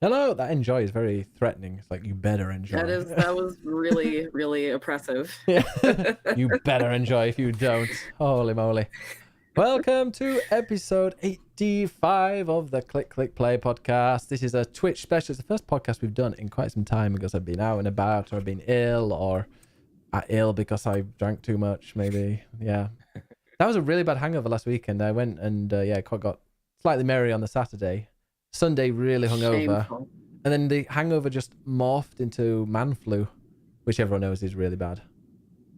Hello, that enjoy is very threatening. It's like you better enjoy. That was really, really oppressive. Yeah. You better enjoy if you don't. Holy moly. Welcome to episode 85 of the Click Click Play podcast. This is a Twitch special. It's the first podcast we've done in quite some time because I've been out and about or I've been ill or ill because I drank too much, maybe. Yeah. That was a really bad hangover last weekend. I went and got slightly merry on the Saturday. Sunday really hungover. Shameful. And then the hangover just morphed into man flu, which everyone knows is really bad.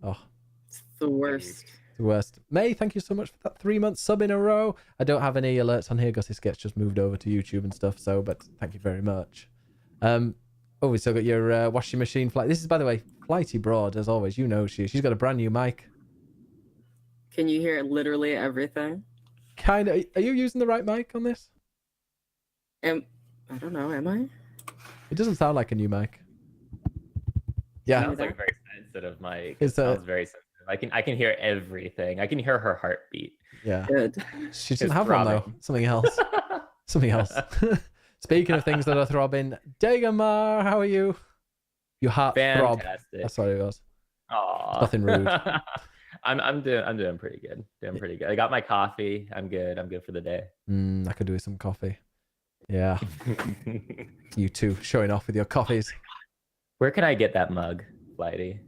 Oh, It's the worst. the worst. May, thank you so much for that 3-month sub in a row. I don't have any alerts on here because this gets just moved over to YouTube and stuff. So, but thank you very much. We still got your washing machine flight. This is, by the way, Flighty Broad as always. You know she's got a brand new mic. Can you hear literally everything? Kind of. Are you using the right mic on this? I don't know. Am I? It doesn't sound like a new mic. Yeah. Sounds like a very sensitive mic. Is It sounds very sensitive. I can hear everything. I can hear her heartbeat. Yeah. Good. She doesn't It's have one though. throbbing. Something else. Something else. Speaking of things that are throbbing, Dagamar, how are you? Your heart throb. Fantastic. That's what it was. Aw. Nothing rude. I'm doing pretty good. Doing pretty good. I got my coffee. I'm good. I'm good for the day. I could do with some coffee. Yeah. You too, showing off with your coffees. Where can I get that mug, Flighty?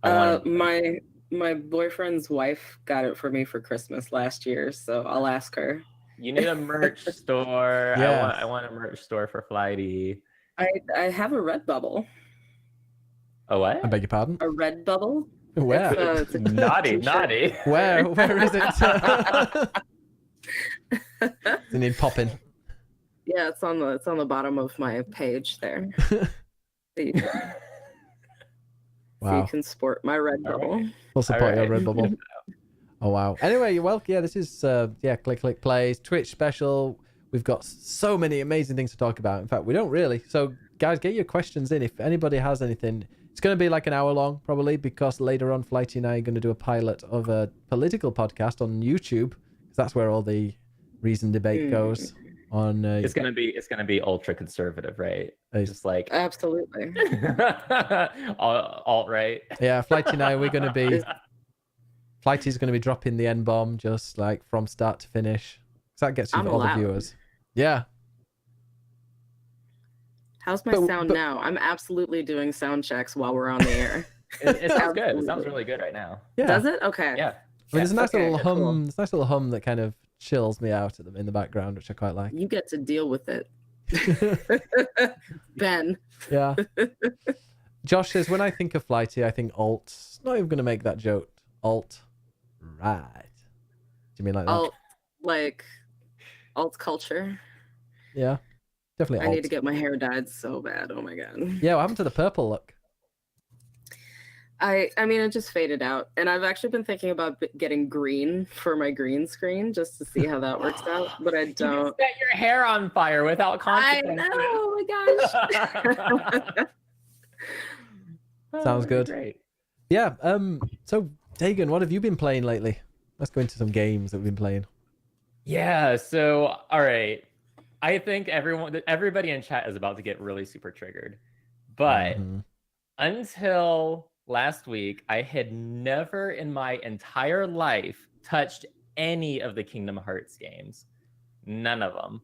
I want My boyfriend's wife got it for me for Christmas last year, so I'll ask her. You need a merch store. Yes. I want a merch store for Flighty. I have a Redbubble. A what? I beg your pardon? A Redbubble. Where? It's a Naughty, t-shirt. naughty. Where is it? They need popping. Yeah, it's on the bottom of my page there. So you Wow. can sport my Redbubble. We'll support your Alright. Redbubble. Oh wow. Anyway, you're welcome. Yeah, this is Click Click Plays Twitch special. We've got so many amazing things to talk about. In fact, we don't really. So guys, get your questions in. If anybody has anything, it's going to be like an hour long probably, because later on Flighty and I are going to do a pilot of a political podcast on YouTube, because that's where all the reason debate goes on. It's gonna be ultra conservative, right? Just like Absolutely. alt right. Yeah, Flighty and I, we're going to be. Flighty's going to be dropping the N bomb just like from start to finish. So that gets you I'm all the allowed. viewers. Yeah. How's my But- sound but- now? I'm absolutely doing sound checks while we're on the air. It sounds good. It sounds Absolutely. really good right now. Yeah. Does it? Okay. Yeah. I mean, there's a nice Okay, little hum. cool. There's a nice little hum that kind of chills me out in the background, which I quite like. You get to deal with it. Ben. Yeah. Josh says, when I think of Flighty, I think alt. Not even going to make that joke. Alt. Right. Do you mean like that? Alt culture. Yeah. Definitely I alt. need to get my hair dyed so bad. Oh my god. Yeah, what happened to the purple look? I mean, it just faded out, and I've actually been thinking about getting green for my green screen just to see how that works out. But I You can don't. set your hair on fire without I consequences. know. Oh my gosh. Sounds good. Great. Yeah. So, Dagan, what have you been playing lately? Let's go into some games that we've been playing. Yeah. So, all right. I think everybody in chat is about to get really super triggered, but Mhm. until last week, I had never in my entire life touched any of the Kingdom Hearts games. None of them.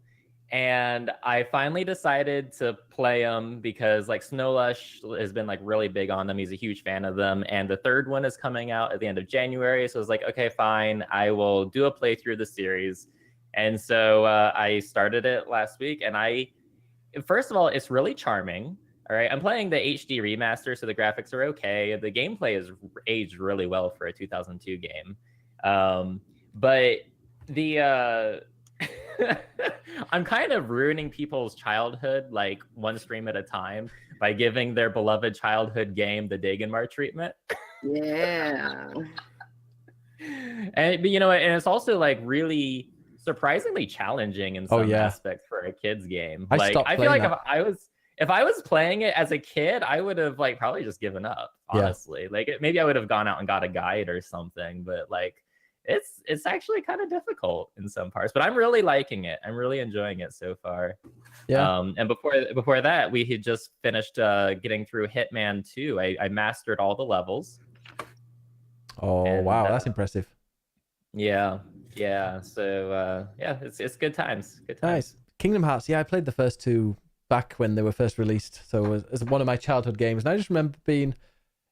And I finally decided to play them because like Snowlush has been like really big on them. He's a huge fan of them. And the third one is coming out at the end of January. So I was like, okay, fine. I will do a playthrough of the series. And so I started it last week. And first of all, it's really charming. All right, I'm playing the HD remaster, so the graphics are okay. The gameplay is aged really well for a 2002 game. But the I'm kind of ruining people's childhood, like one stream at a time, by giving their beloved childhood game the Daganmar treatment. Yeah. But you know, and it's also like really surprisingly challenging in some aspects for a kid's game. I feel like if I was playing it as a kid, I would have like probably just given up, honestly. Like maybe I would have gone out and got a guide or something, but like it's actually kind of difficult in some parts, but I'm really liking it. I'm really enjoying it so far. Yeah. And before that, we had just finished getting through Hitman 2. I mastered all the levels. Oh, And, wow. That's impressive. Yeah. So yeah, it's good times. Good times. Nice. Kingdom Hearts. Yeah, I played the first two back when they were first released. So it was one of my childhood games. And I just remember being,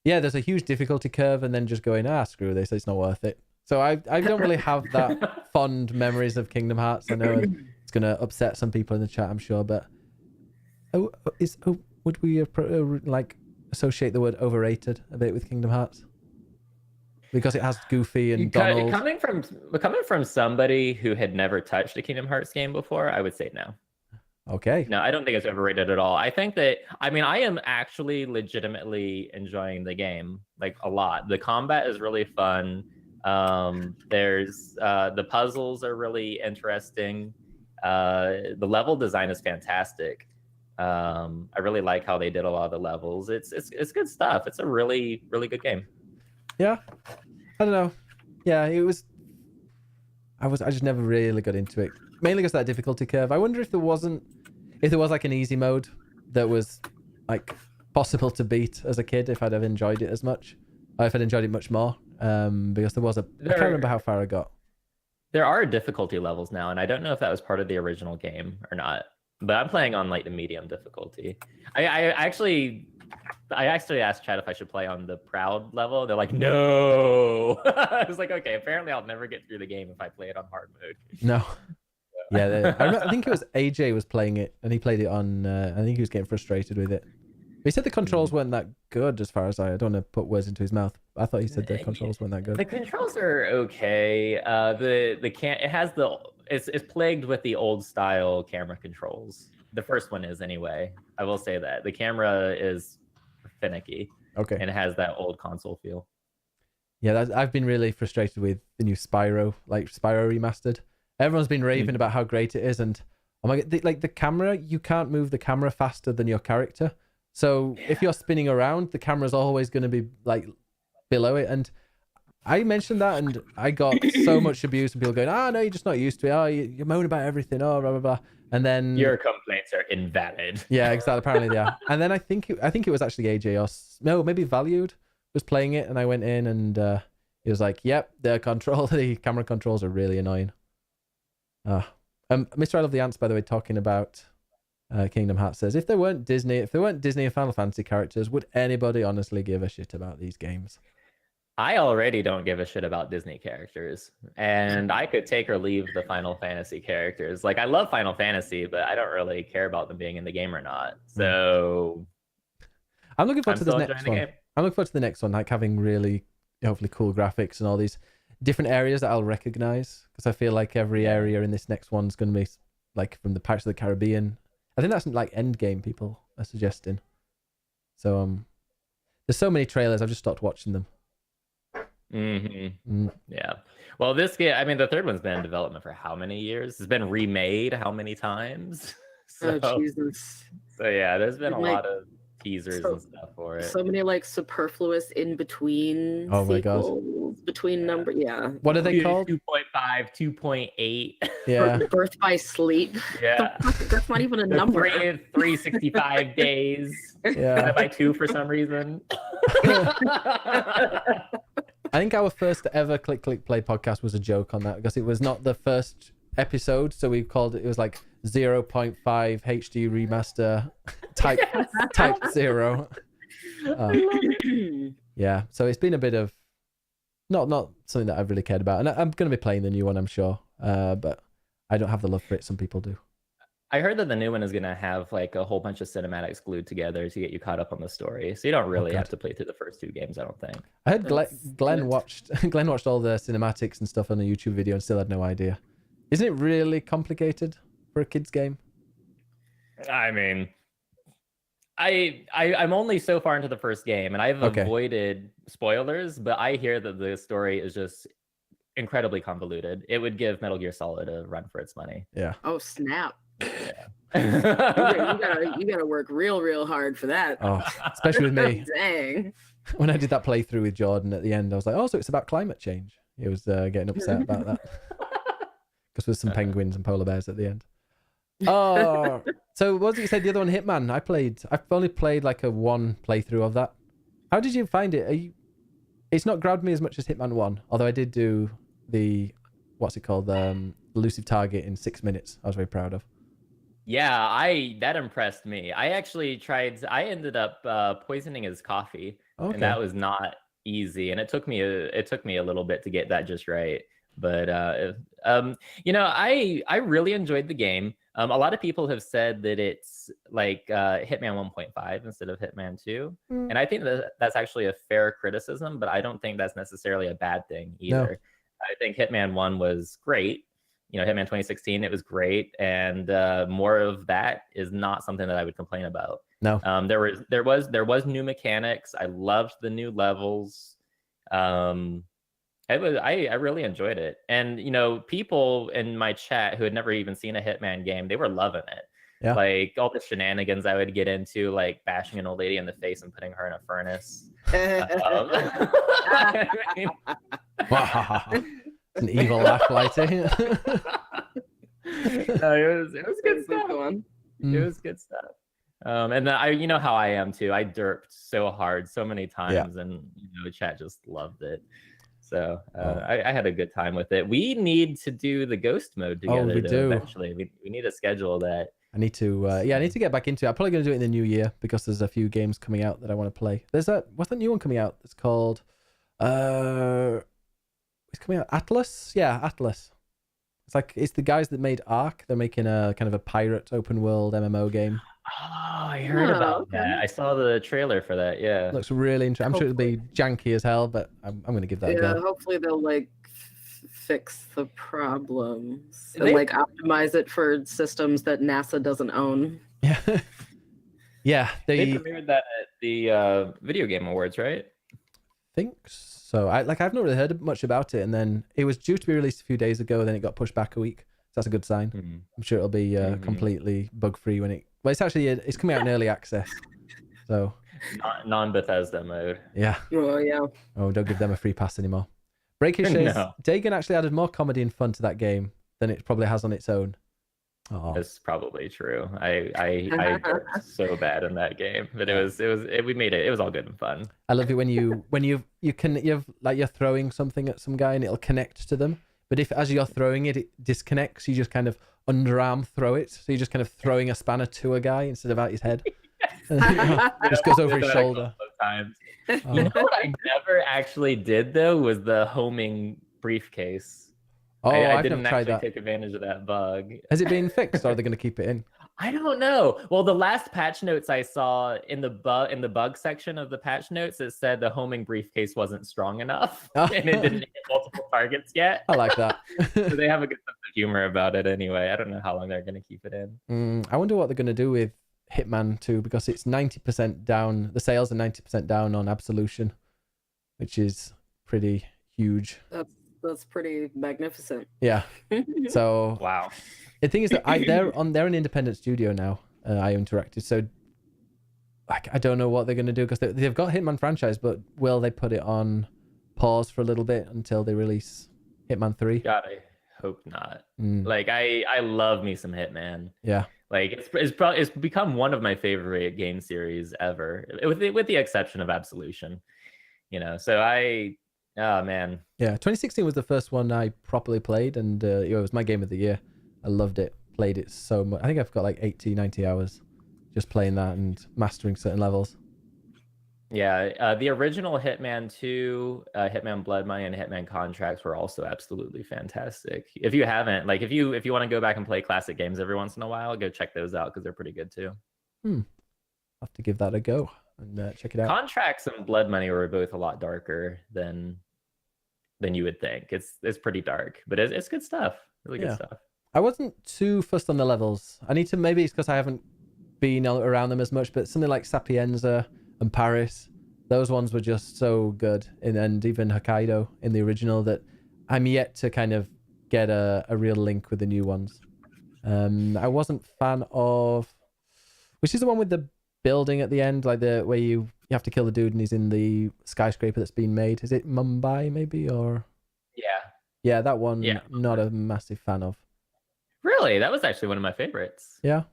yeah, there's a huge difficulty curve and then just going, screw this. It's not worth it. So I don't really have that fond memories of Kingdom Hearts. I know it's going to upset some people in the chat, I'm sure. But would we like associate the word overrated a bit with Kingdom Hearts? Because it has Goofy and Donald. Coming from somebody who had never touched a Kingdom Hearts game before, I would say no. Okay. No, I don't think it's overrated at all. I think that, I mean, I am actually legitimately enjoying the game, like, a lot. The combat is really fun. There's the puzzles are really interesting. The level design is fantastic. I really like how they did a lot of the levels. It's good stuff. It's a really, really good game. Yeah, I don't know. Yeah, it was. I just never really got into it, mainly because of that difficulty curve. I wonder if there was like an easy mode that was like possible to beat as a kid, if I'd have enjoyed it as much, or if I'd enjoyed it much more. Because there was I can't remember how far I got. There are difficulty levels now, and I don't know if that was part of the original game or not. But I'm playing on like the medium difficulty. I actually asked Chad if I should play on the Proud level. They're like, no. I was like, okay, apparently I'll never get through the game if I play it on hard mode. No. Yeah, I think it was AJ was playing it, and he played it on. I think he was getting frustrated with it. But he said the controls weren't that good, as far as I don't want to put words into his mouth. I thought he said the controls weren't that good. The controls are okay. It's plagued with the old style camera controls. The first one is anyway. I will say that the camera is finicky. Okay. And it has that old console feel. Yeah, I've been really frustrated with the new Spyro remastered. Everyone's been raving about how great it is, and oh my god, the camera, you can't move the camera faster than your character. So if you're spinning around, the camera's always going to be like below it. And I mentioned that, and I got so much abuse from people going, no, you're just not used to it. Oh, you're moaning about everything. Oh, blah blah blah. And then your complaints are invalid. Yeah, exactly. Apparently they are. And then I think it was actually AJ or no, maybe Valued was playing it, and I went in and he was like, "Yep, the camera controls are really annoying." Mr. I Love the Ants, by the way, talking about Kingdom Hearts, says if there weren't Disney and Final Fantasy characters, would anybody honestly give a shit about these games? I already don't give a shit about Disney characters, and I could take or leave the Final Fantasy characters. Like, I love Final Fantasy, but I don't really care about them being in the game or not. So I'm looking forward to the next one. I'm looking forward to the next one, like having really, hopefully, cool graphics and all these different areas that I'll recognize, because I feel like every area in this next one's going to be like from the Pirates of the Caribbean. I think that's like Endgame people are suggesting. So there's so many trailers, I've just stopped watching them. Yeah. Well, this game, I mean, the third one's been in development for how many years? It's been remade how many times? Oh, Jesus. So yeah, there's been a lot of teasers and stuff for it. So many like superfluous in between. Oh my god. Between number, yeah. What are they called? 2.5, 2.8. Yeah. Birth by sleep. Yeah. That's not even a number. 365 days. Yeah. By 2 for some reason. I think our first ever Click Click Play podcast was a joke on that, because it was not the first episode, so we called it was like 0.5 HD remaster type 0. Yeah, so it's been a bit of not something that I've really cared about, and I'm going to be playing the new one, I'm sure, but I don't have the love for it. Some people do. I heard that the new one is going to have like a whole bunch of cinematics glued together to get you caught up on the story. So you don't really have to play through the first 2 games, I don't think. I heard Glenn watched all the cinematics and stuff on a YouTube video and still had no idea. Isn't it really complicated for a kid's game? I mean, I'm only so far into the first game, and I've avoided spoilers, but I hear that the story is just incredibly convoluted. It would give Metal Gear Solid a run for its money. Yeah. Oh, snap. Yeah. you gotta work real hard for that. Oh, especially with me. Dang. When I did that playthrough with Jordan at the end, I was like, oh, so it's about climate change. He was getting upset about that because there's some penguins and polar bears at the end. Oh, so what did you say the other one, Hitman? I've only played like a one playthrough of that. How did you find it? It's not grabbed me as much as Hitman 1, although I did do the, what's it called, elusive target in 6 minutes. I was very proud of. Yeah, that impressed me. I actually tried. I ended up poisoning his coffee, Okay. and that was not easy. And it took me a little bit to get that just right. But I really enjoyed the game. A lot of people have said that it's like Hitman 1.5 instead of Hitman 2, and I think that's actually a fair criticism. But I don't think that's necessarily a bad thing either. No. I think Hitman 1 was great. Hitman 2016, it was great, and more of that is not something that I would complain about. No, there was new mechanics. I loved the new levels. I really enjoyed it, and people in my chat who had never even seen a Hitman game, they were loving it. Yeah. Like all the shenanigans I would get into, like bashing an old lady in the face and putting her in a furnace. It's an evil laugh, Lighty. No, it was good stuff. It was good stuff. And then you know how I am too. I derped so hard so many times, and chat just loved it. So I had a good time with it. We need to do the ghost mode together. We do. Eventually. We need to schedule that. I need to I need to get back into it. I'm probably going to do it in the new year because there's a few games coming out that I want to play. What's that new one coming out? It's called it's coming out, Atlas? Yeah, Atlas. It's the guys that made Ark. They're making a kind of a pirate open world MMO game. Oh, I heard about that. I saw the trailer for that. Yeah, looks really interesting. I'm sure it'll be janky as hell, but I'm going to give that a go. Hopefully they'll fix the problems and optimize it for systems that NASA doesn't own. Yeah. Yeah, they premiered that at the Video Game Awards, right? Think so. I've not really heard much about it, and then it was due to be released a few days ago, then it got pushed back a week. So that's a good sign. I'm sure it'll be completely bug free when it. Well, it's coming out in early access, so non-Bethesda mode. Yeah. Oh yeah. Oh, don't give them a free pass anymore. Breaking Shays. No. Dagon actually added more comedy and fun to that game than it probably has on its own. Oh. That's probably true. I worked so bad in that game, but we made it. It was all good and fun. I love it when you're throwing something at some guy and it'll connect to them. But if as you're throwing it, it disconnects, you just kind of underarm throw it. So you're just kind of throwing a spanner to a guy instead of at his head. It just goes over his shoulder. You know what I never actually did though was the homing briefcase. Oh, I I've didn't never tried actually that. take advantage of that bug. Has it been fixed, or are they going to keep it in? I don't know. Well, the last patch notes I saw in the bug section of the patch notes, it said the homing briefcase wasn't strong enough, and it didn't hit multiple targets yet. I like that. So they have a good sense of humor about it anyway. I don't know how long they're going to keep it in. I wonder what they're going to do with Hitman 2, because it's 90% down. The sales are 90% down on Absolution, which is pretty huge. That's pretty magnificent. Yeah. So wow. The thing is that they're an independent studio now, IO Interactive. So I don't know what they're going to do, because they've got Hitman franchise, but will they put it on pause for a little bit until they release Hitman 3? God, I hope not. Like I love me some Hitman. Yeah. Like it's become one of my favorite game series ever, with the exception of Absolution. So oh man. Yeah, 2016 was the first one I properly played, and it was my game of the year. I loved it. Played it so much. I think I've got like 80, 90 hours just playing that and mastering certain levels. Yeah, the original Hitman 2, Hitman Blood Money, and Hitman Contracts were also absolutely fantastic. If you haven't, if you want to go back and play classic games every once in a while, go check those out because they're pretty good too. I'll have to give that a go and check it out. Contracts and Blood Money were both a lot darker than you would think. It's pretty dark, but it's good stuff. Really good stuff. I wasn't too fussed on the levels. I need to, maybe it's because I haven't been around them as much, but something like Sapienza and Paris, those ones were just so good, and even Hokkaido in the original, that I'm yet to kind of get a real link with the new ones. I wasn't fan of, which is the one with the building at the end, where you have to kill the dude and he's in the skyscraper that's been made. Is it Mumbai maybe, or Yeah, that one. Yeah. Not a massive fan of. Really, that was actually one of my favorites. Yeah.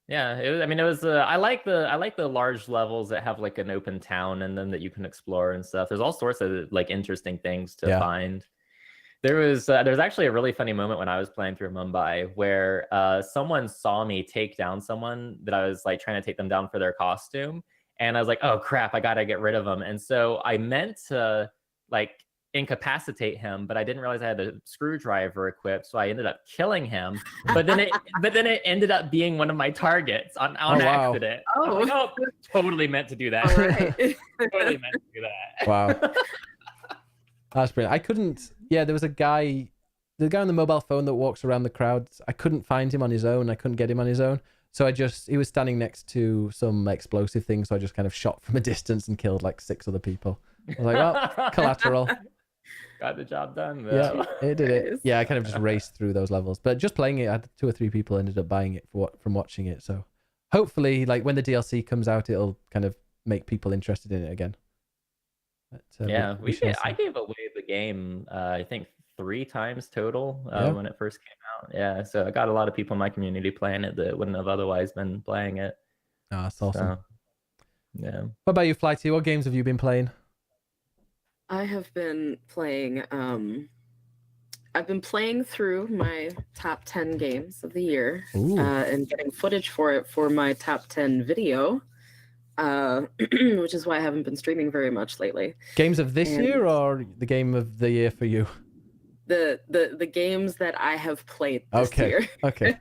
Yeah, it was. I mean, it was. I like the large levels that have like an open town in them that you can explore and stuff. There's all sorts of like interesting things to find. There's actually a really funny moment when I was playing through Mumbai where someone saw me take down someone that I was like trying to take them down for their costume, and I was like, oh crap, I gotta get rid of them. And so I meant to like incapacitate him, but I didn't realize I had a screwdriver equipped, so I ended up killing him. But then it ended up being one of my targets on accident. Oh. Like, oh, totally meant to do that. All right. Totally meant to do that. Wow. That's brilliant. I couldn't. Yeah, there was the guy on the mobile phone that walks around the crowds. I couldn't find him on his own. I couldn't get him on his own. So he was standing next to some explosive thing. So I just kind of shot from a distance and killed like 6 other people. I was like, well, collateral. Got the job done, though. Yeah, it did it. Yeah, I kind of just raced through those levels. But just playing it, I had 2 or 3 people ended up buying it from watching it. So hopefully, like when the DLC comes out, it'll kind of make people interested in it again. But, yeah, I gave away the game, I think 3 times total when it first came out. Yeah, so I got a lot of people in my community playing it that wouldn't have otherwise been playing it. Oh, that's awesome. So, yeah. What about you, Flighty? What games have you been playing? I have been playing. I've been playing through my top 10 games of the year and getting footage for it for my top 10 video. Which is why I haven't been streaming very much lately. Games of this year or the game of the year for you? The games that I have played this year. Okay.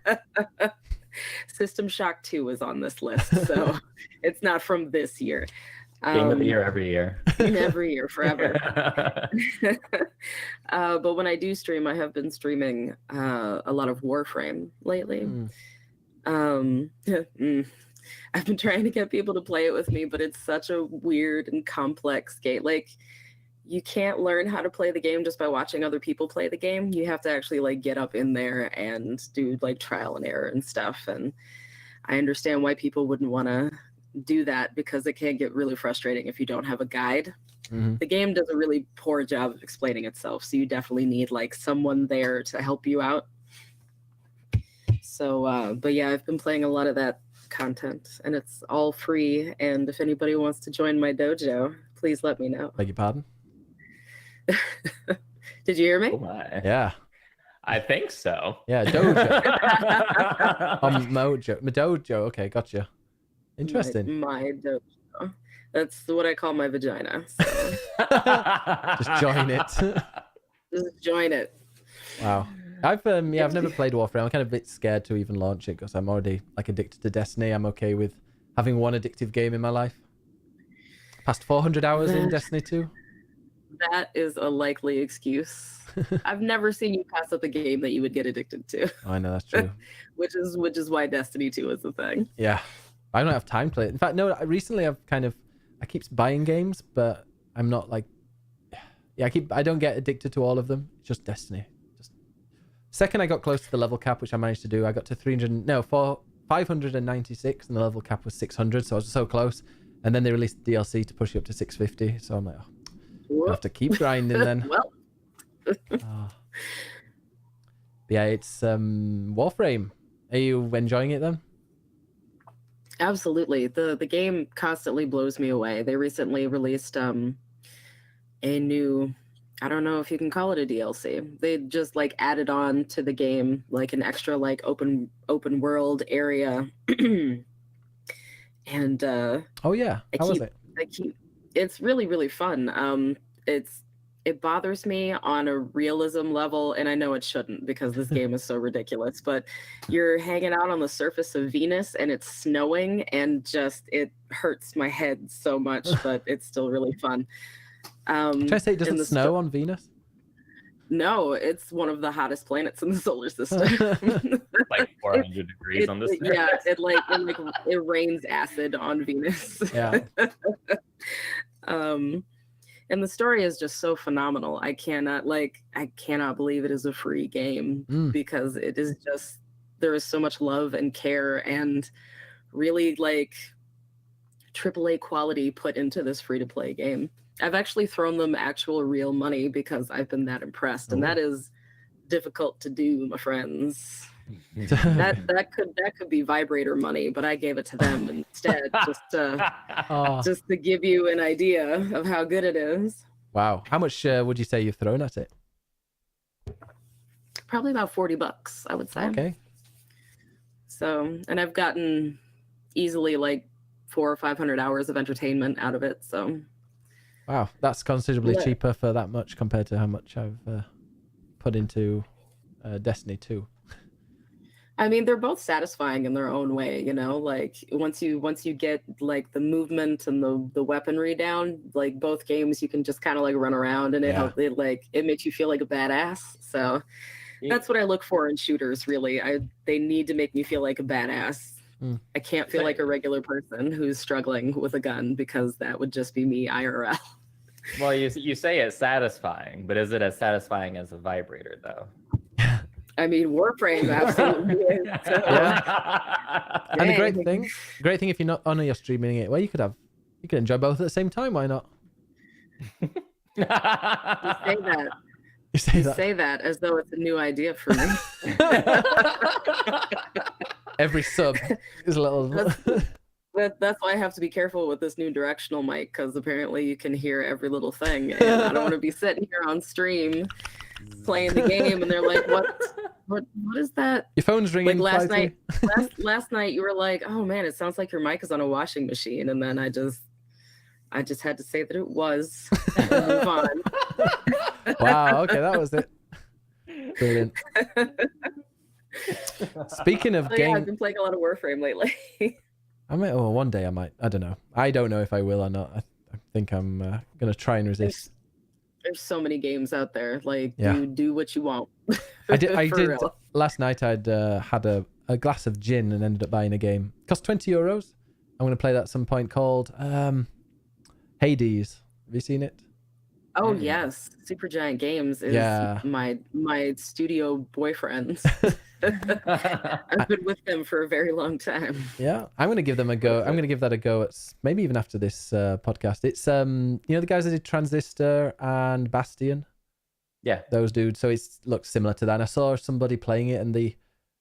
System Shock 2 is on this list, so it's not from this year. Game of the year every year. Every year, forever. But when I do stream, I have been streaming a lot of Warframe lately. I've been trying to get people to play it with me, but it's such a weird and complex game. Like, you can't learn how to play the game just by watching other people play the game. You have to actually like get up in there and do like trial and error and stuff. And I understand why people wouldn't want to do that because it can get really frustrating if you don't have a guide. The game does a really poor job of explaining itself, so you definitely need like someone there to help you out. So, but yeah, I've been playing a lot of that content and it's all free, and if anybody wants to join my dojo, please let me know. Beg your pardon? Did you hear me? Oh my. Yeah, I think so. Yeah, dojo. Mojo, my dojo. Okay, gotcha. Interesting. My dojo. That's what I call my vagina. So. Just join it. Just join it. Wow. I've never played Warframe. I'm kind of a bit scared to even launch it because I'm already like addicted to Destiny. I'm okay with having one addictive game in my life. Past 400 hours in Destiny 2. That is a likely excuse. I've never seen you pass up a game that you would get addicted to. Oh, I know, that's true. which is why Destiny 2 is the thing. Yeah. I don't have time to play it. In fact, no, recently I keep buying games, but I'm not like, I don't get addicted to all of them. It's just Destiny. Second I got close to the level cap, which I managed to do, I got to 596 and the level cap was 600, so I was so close. And then they released DLC to push you up to 650, so I'm like, I have to keep grinding then. Well. Yeah, it's Warframe. Are you enjoying it then? Absolutely. The game constantly blows me away. They recently released a new, I don't know if you can call it a DLC. They just like added on to the game like an extra like open world area. And oh yeah, how was it? It's really, really fun. It bothers me on a realism level, and I know it shouldn't because this game is so ridiculous, but you're hanging out on the surface of Venus and it's snowing and just it hurts my head so much, but it's still really fun. Try to say it doesn't snow on Venus? No, it's one of the hottest planets in the solar system. Like 400 degrees on this. Yeah, it rains acid on Venus. Yeah. And the story is just so phenomenal. I cannot believe it is a free game because it is just, there is so much love and care and really like AAA quality put into this free-to-play game. I've actually thrown them actual real money because I've been that impressed, and that is difficult to do, my friends. that could be vibrator money, but I gave it to them instead, just to give you an idea of how good it is. Wow. How much would you say you've thrown at it? Probably about $40, I would say. Okay. So, and I've gotten easily like 400 or 500 hours of entertainment out of it. So, wow, that's considerably cheaper for that much compared to how much I've put into Destiny 2. I mean, they're both satisfying in their own way, you know. Like once you get like the movement and the weaponry down, like both games, you can just kind of like run around, and it makes you feel like a badass. So that's what I look for in shooters. Really, they need to make me feel like a badass. I can't feel like a regular person who's struggling with a gun, because that would just be me IRL. Well, you say it's satisfying, but is it as satisfying as a vibrator though? I mean, Warframe absolutely is. So. Yeah. And the great thing if you're not you're streaming it, well, you could enjoy both at the same time. Why not? You say that as though it's a new idea for me. Every sub is a little. That's why I have to be careful with this new directional mic, because apparently you can hear every little thing, and I don't want to be sitting here on stream playing the game and they're like, what is that? Your phone's ringing. Like last night you were like, oh man, it sounds like your mic is on a washing machine, and then I just had to say that it was and move on. Wow, okay, that was it. Brilliant. Speaking of games, I've been playing a lot of Warframe lately. One day I might. I don't know. I don't know if I will or not. I think I'm gonna try and resist. There's so many games out there. Like, you do what you want. I did. Last night I'd had a glass of gin and ended up buying a game. It cost €20. I'm gonna play that at some point, called Hades. Have you seen it? Oh yes, Supergiant Games is my studio boyfriend. I've been with them for a very long time. Yeah, I'm gonna give them a go. I'm gonna give that a go at maybe even after this podcast. It's the guys that did Transistor and Bastion. Yeah, those dudes. So it looks similar to that. And I saw somebody playing it, and the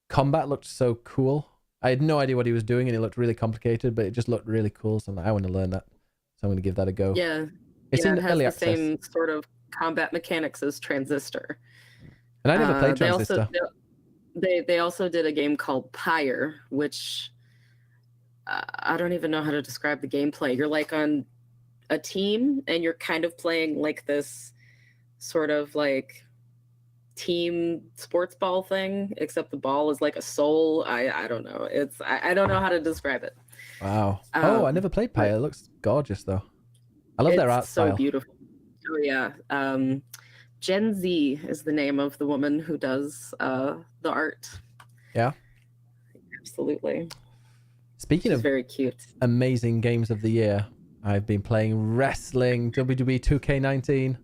combat looked so cool. I had no idea what he was doing, and it looked really complicated, but it just looked really cool. So I'm like, I want to learn that. So I'm gonna give that a go. Yeah. It's in early access. The same sort of combat mechanics as Transistor. And I never played Transistor. They also did a game called Pyre, which I don't even know how to describe the gameplay. You're like on a team, and you're kind of playing like this sort of like team sports ball thing, except the ball is like a soul. I don't know. I don't know how to describe it. Wow. I never played Pyre. It looks gorgeous though. I love their art style. It's so beautiful. Oh yeah. Gen Z is the name of the woman who does the art. Yeah. Absolutely. Speaking of very cute, amazing games of the year, I've been playing wrestling, WWE 2K19.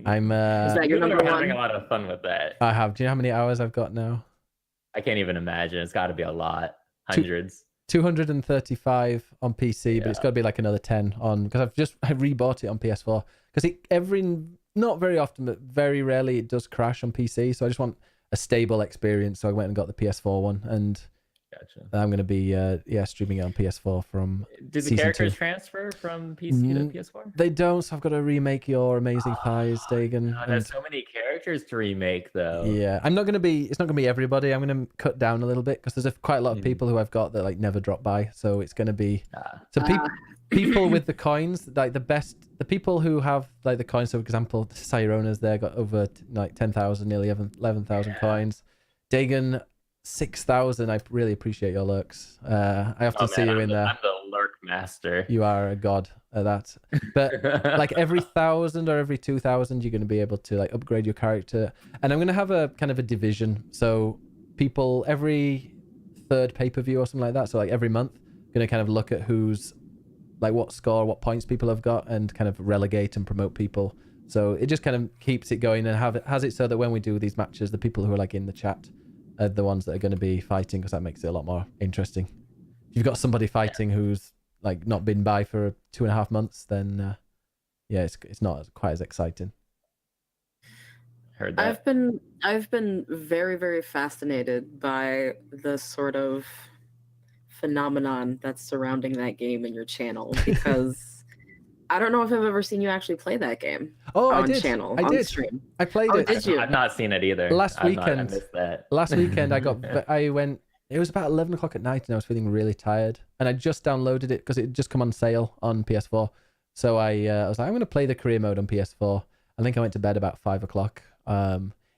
I'm is that your number one? Having a lot of fun with that. I have. Do you know how many hours I've got now? I can't even imagine. It's got to be a lot. Hundreds. 235 on PC, but it's got to be like another 10 on, because I rebought it on PS4, because not very often, but very rarely it does crash on PC. So I just want a stable experience. So I went and got the PS4 one, and I'm going to be streaming it on PS4 from. Did the characters transfer from PC to PS4? They don't. So I've got to remake Your Amazing Thighs, Dagon. No, there's so many characters to remake, though. Yeah, it's not going to be everybody. I'm going to cut down a little bit, because there's quite a lot of people who I've got that like never drop by. So it's going to be people with the coins, like the people who have like the coins. So for example, Cyrona's there got over like 10,000, nearly 11,000 coins. Dagon, 6,000. I really appreciate your lurks. I often see you in there. I'm the lurk master. You are a god at that. But like every 1,000 or every 2,000, you're going to be able to like upgrade your character. And I'm going to have a kind of a division. So people every third pay-per-view or something like that. So like every month, going to kind of look at who's like what score, what points people have got, and kind of relegate and promote people. So it just kind of keeps it going, and has it so that when we do these matches, the people who are like in the chat are the ones that are going to be fighting, because that makes it a lot more interesting. If you've got somebody fighting who's like not been by for 2.5 months, then yeah, it's not quite as exciting. Heard that. I've been very, very fascinated by the sort of phenomenon that's surrounding that game in your channel, because I don't know if I've ever seen you actually play that game Oh, on I did. channel, I on did. stream. I played Oh, it did you? I've not seen it either. Last I weekend. missed that. last weekend. I went. It was about 11 o'clock at night, and I was feeling really tired. And I just downloaded it because it had just come on sale on PS4. So I was like, I'm going to play the career mode on PS4. I think I went to bed about 5 o'clock.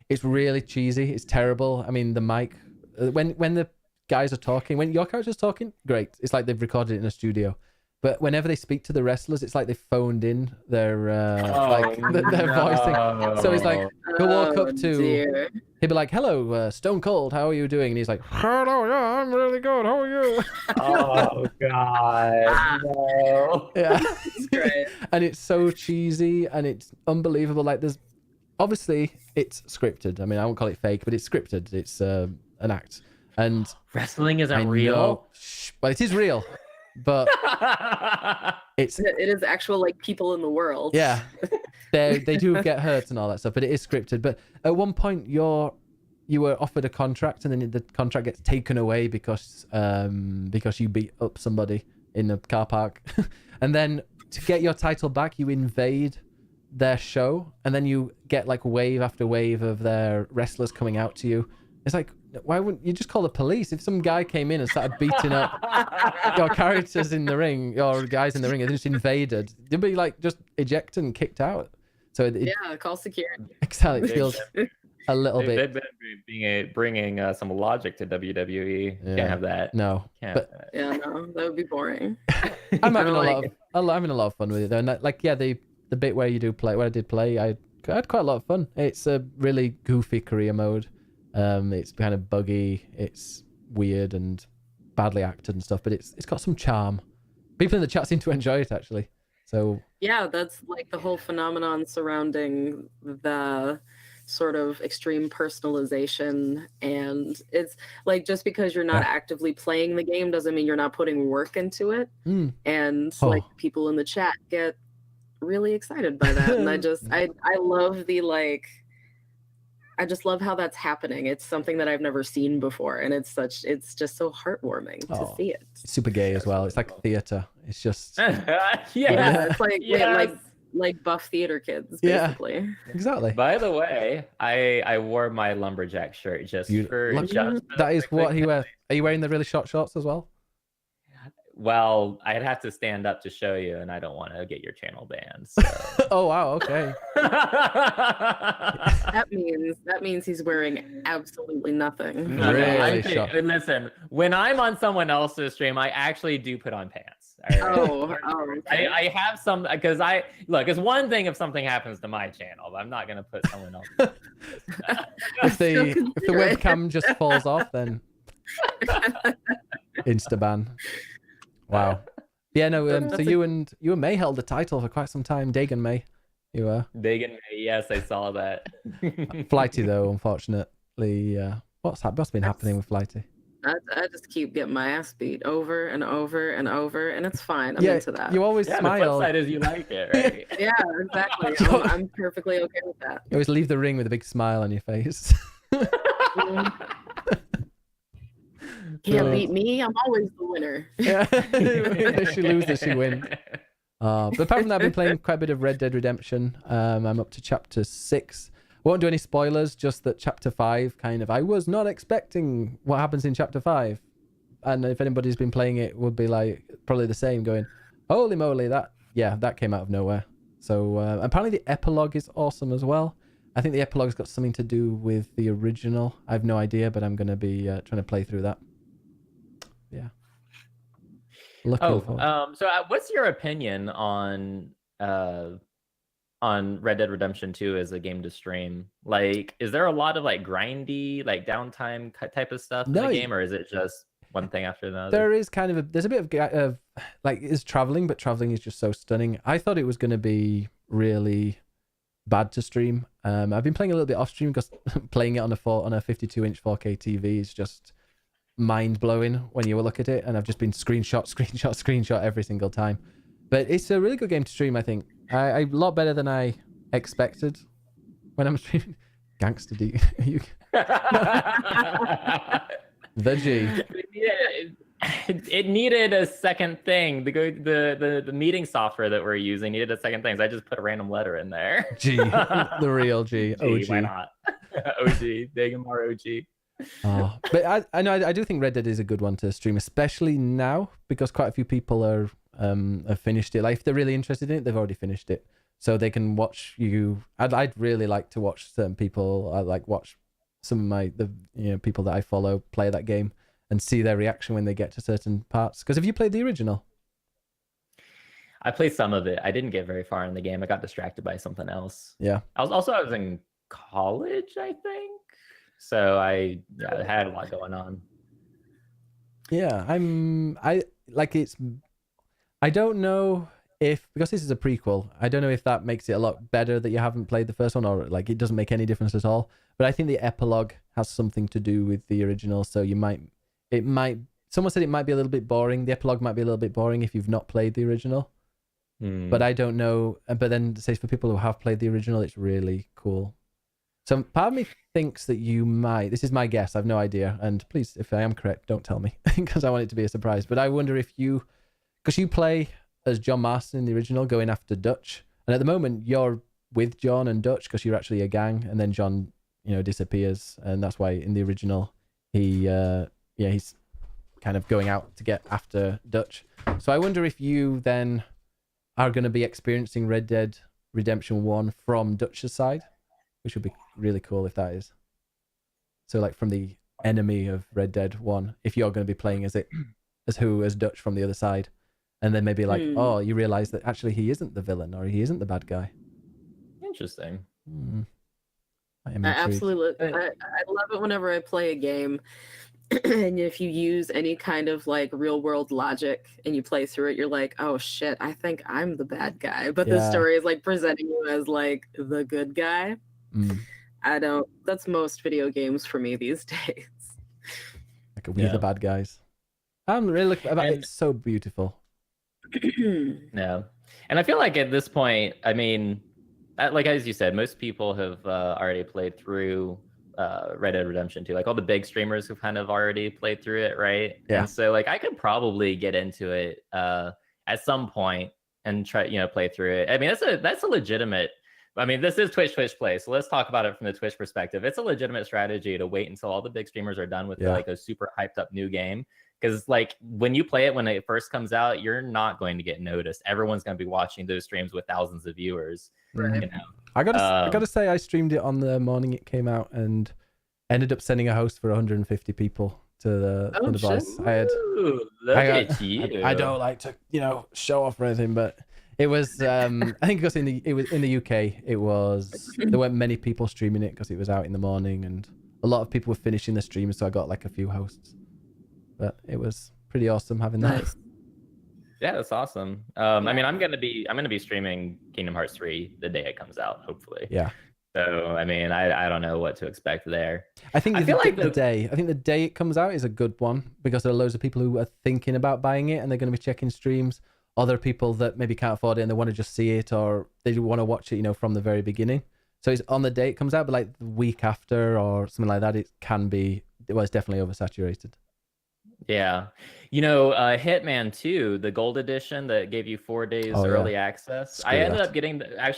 It's really cheesy. It's terrible. I mean, the mic when the guys are talking, when your character's talking, great. It's like they've recorded it in a studio. But whenever they speak to the wrestlers, it's like they phoned in their their voicing. So he's like, he'll walk up to, dear. he'll be like, "Hello, Stone Cold, how are you doing?" And he's like, "Hello, yeah, I'm really good. How are you?" Oh God, no. Yeah, It's great. and it's so cheesy and it's unbelievable. Like, there's obviously it's scripted. I mean, I won't call it fake, but it's scripted. It's an act, and Wrestling isn't I real. know, well, it is real, but it's It is actual like people in the world. yeah, they do get hurt and all that stuff, but it is scripted. But at one point, you were offered a contract, and then the contract gets taken away because you beat up somebody in a car park, and then to get your title back, you invade their show, and then you get like wave after wave of their wrestlers coming out to you. It's like, why wouldn't you just call the police? If some guy came in and started beating up your characters in the ring, your guys in the ring, and they just invaded, they'd be like just ejected and kicked out. So Yeah, call security. exactly, it feels a little They've bit. been bringing some logic to WWE. Yeah. Can't have that. No, Can't but have Yeah, no, that would be boring. I'm having Or, I'm having a lot of fun with it. And like, yeah, the bit where you do play, where I did play, I had quite a lot of fun. It's a really goofy career mode. It's kind of buggy. It's weird and badly acted and stuff, but it's got some charm. People in the chat seem to enjoy it actually. So Yeah, that's like the whole phenomenon surrounding the sort of extreme personalization, and it's like, just because you're not Yeah. actively playing the game doesn't mean you're not putting work into it. mm, And Oh. like people in the chat get really excited by that, and I love the like, I just love how that's happening. It's something that I've never seen before, and it's just so heartwarming to Oh. see it. it's super gay as well. It's like theater. It's just yeah. Yeah, it's like Yes. like buff theater kids, Yeah. basically. exactly. By the way, I wore my lumberjack shirt just You- for look, just for That is the quick what he wears. Are you wearing the really short shorts as well? Well, I'd have to stand up to show you, and I don't want to get your channel banned. So. Oh wow, okay. That means he's wearing absolutely nothing. No, Really I'm shocked. listen, when I'm on someone else's stream, I actually do put on pants. all right? Okay. I have some, because it's one thing if something happens to my channel, but I'm not gonna put someone else. If the Still if the consider it. webcam just falls off, then insta ban. Wow. Yeah, no. So That's you and May held the title for quite some time. Dagan May, you were. Dagan, yes, I saw that. Flighty though, unfortunately. What's been happening with Flighty? I just keep getting my ass beat over and over and over, and it's fine. I'm Yeah, into that. you always Yeah, the flip smile. side is you like it, right? Yeah, exactly. I'm perfectly okay with that. You always leave the ring with a big smile on your face. Can't beat me. I'm always the winner. Yeah. If she loses, she wins. But apart from that, I've been playing quite a bit of Red Dead Redemption. I'm up to chapter 6. Won't do any spoilers, just that chapter 5 I was not expecting what happens in chapter 5. And if anybody's been playing it, would be like probably the same, going, holy moly, that came out of nowhere. So apparently the epilogue is awesome as well. I think the epilogue's got something to do with the original. I have no idea, but I'm going to be trying to play through that. Yeah. Looking forward. So what's your opinion on Red Dead Redemption 2 as a game to stream? Like, is there a lot of like grindy, like downtime type of stuff in the game, or is it just one thing after another? There is kind of there's a bit of like, it's traveling, but traveling is just so stunning. I thought it was going to be really bad to stream. I've been playing a little bit off stream because playing it on a 52-inch 4K TV is just mind blowing when you look at it, and I've just been screenshot every single time. But it's a really good game to stream. I think a lot better than I expected when I'm streaming. Gangster D, you the G. It needed a second thing. The meeting software that we're using needed a second thing. So I just put a random letter in there. G, the real G. G, OG. why not? OG, Dagamar OG. Oh, but I know I do think Red Dead is a good one to stream, especially now because quite a few people are have finished it. Like if they're really interested in it, they've already finished it, so they can watch you. I'd really like to watch certain people. I like watch some of the people that I follow play that game and see their reaction when they get to certain parts. Because have you played the original? I played some of it. I didn't get very far in the game. I got distracted by something else. Yeah. I was in college, I think. So I had a lot going on. Yeah, I don't know if, because this is a prequel, I don't know if that makes it a lot better that you haven't played the first one, or like it doesn't make any difference at all. But I think the epilogue has something to do with the original, so someone said it might be a little bit boring. The epilogue might be a little bit boring if you've not played the original. But I don't know. But then it says for people who have played the original, it's really cool. So part of me thinks that you might, this is my guess, I have no idea, and please, if I am correct, don't tell me, because I want it to be a surprise. But I wonder if because you play as John Marston in the original, going after Dutch, and at the moment you're with John and Dutch because you're actually a gang, and then John, disappears, and that's why in the original he's kind of going out to get after Dutch. So I wonder if you then are going to be experiencing Red Dead Redemption 1 from Dutch's side, which would be really cool if that is. So like from the enemy of Red Dead 1, if you're going to be playing as Dutch from the other side, and then maybe like, oh, you realize that actually he isn't the villain or he isn't the bad guy. Interesting. I absolutely, I love it whenever I play a game and if you use any kind of like real world logic and you play through it, you're like, oh shit, I think I'm the bad guy, but the story is like presenting you as like the good guy. That's most video games for me these days. Like we're the bad guys. I'm really looking about it. It's so beautiful. Yeah. And I feel like at this point, I mean, like as you said, most people have already played through Red Dead Redemption 2. Like all the big streamers who've kind of already played through it, right? Yeah. And so like I could probably get into it at some point and try, play through it. I mean, that's a legitimate. I mean, this is Twitch Play, so let's talk about it from the Twitch perspective. It's a legitimate strategy to wait until all the big streamers are done with like a super hyped up new game. Because like when you play it when it first comes out, you're not going to get noticed. Everyone's going to be watching those streams with thousands of viewers. Right. I gotta say, I streamed it on the morning it came out and ended up sending a host for 150 people to the device. I don't like to show off or anything, but it was I think because in the UK there weren't many people streaming it because it was out in the morning and a lot of people were finishing the stream, so I got like a few hosts. But it was pretty awesome having that. Nice. Yeah, that's awesome. I mean, I'm gonna be streaming Kingdom Hearts 3 the day it comes out, hopefully. Yeah. So I mean, I don't know what to expect there. I think the day it comes out is a good one because there are loads of people who are thinking about buying it and they're going to be checking streams. Other people that maybe can't afford it and they want to just see it or they want to watch it, from the very beginning. So it's on the day it comes out, but like the week after or something like that, it can be. Well, it's definitely oversaturated. Yeah. Hitman 2, the gold edition that gave you 4 days early access. I ended up getting I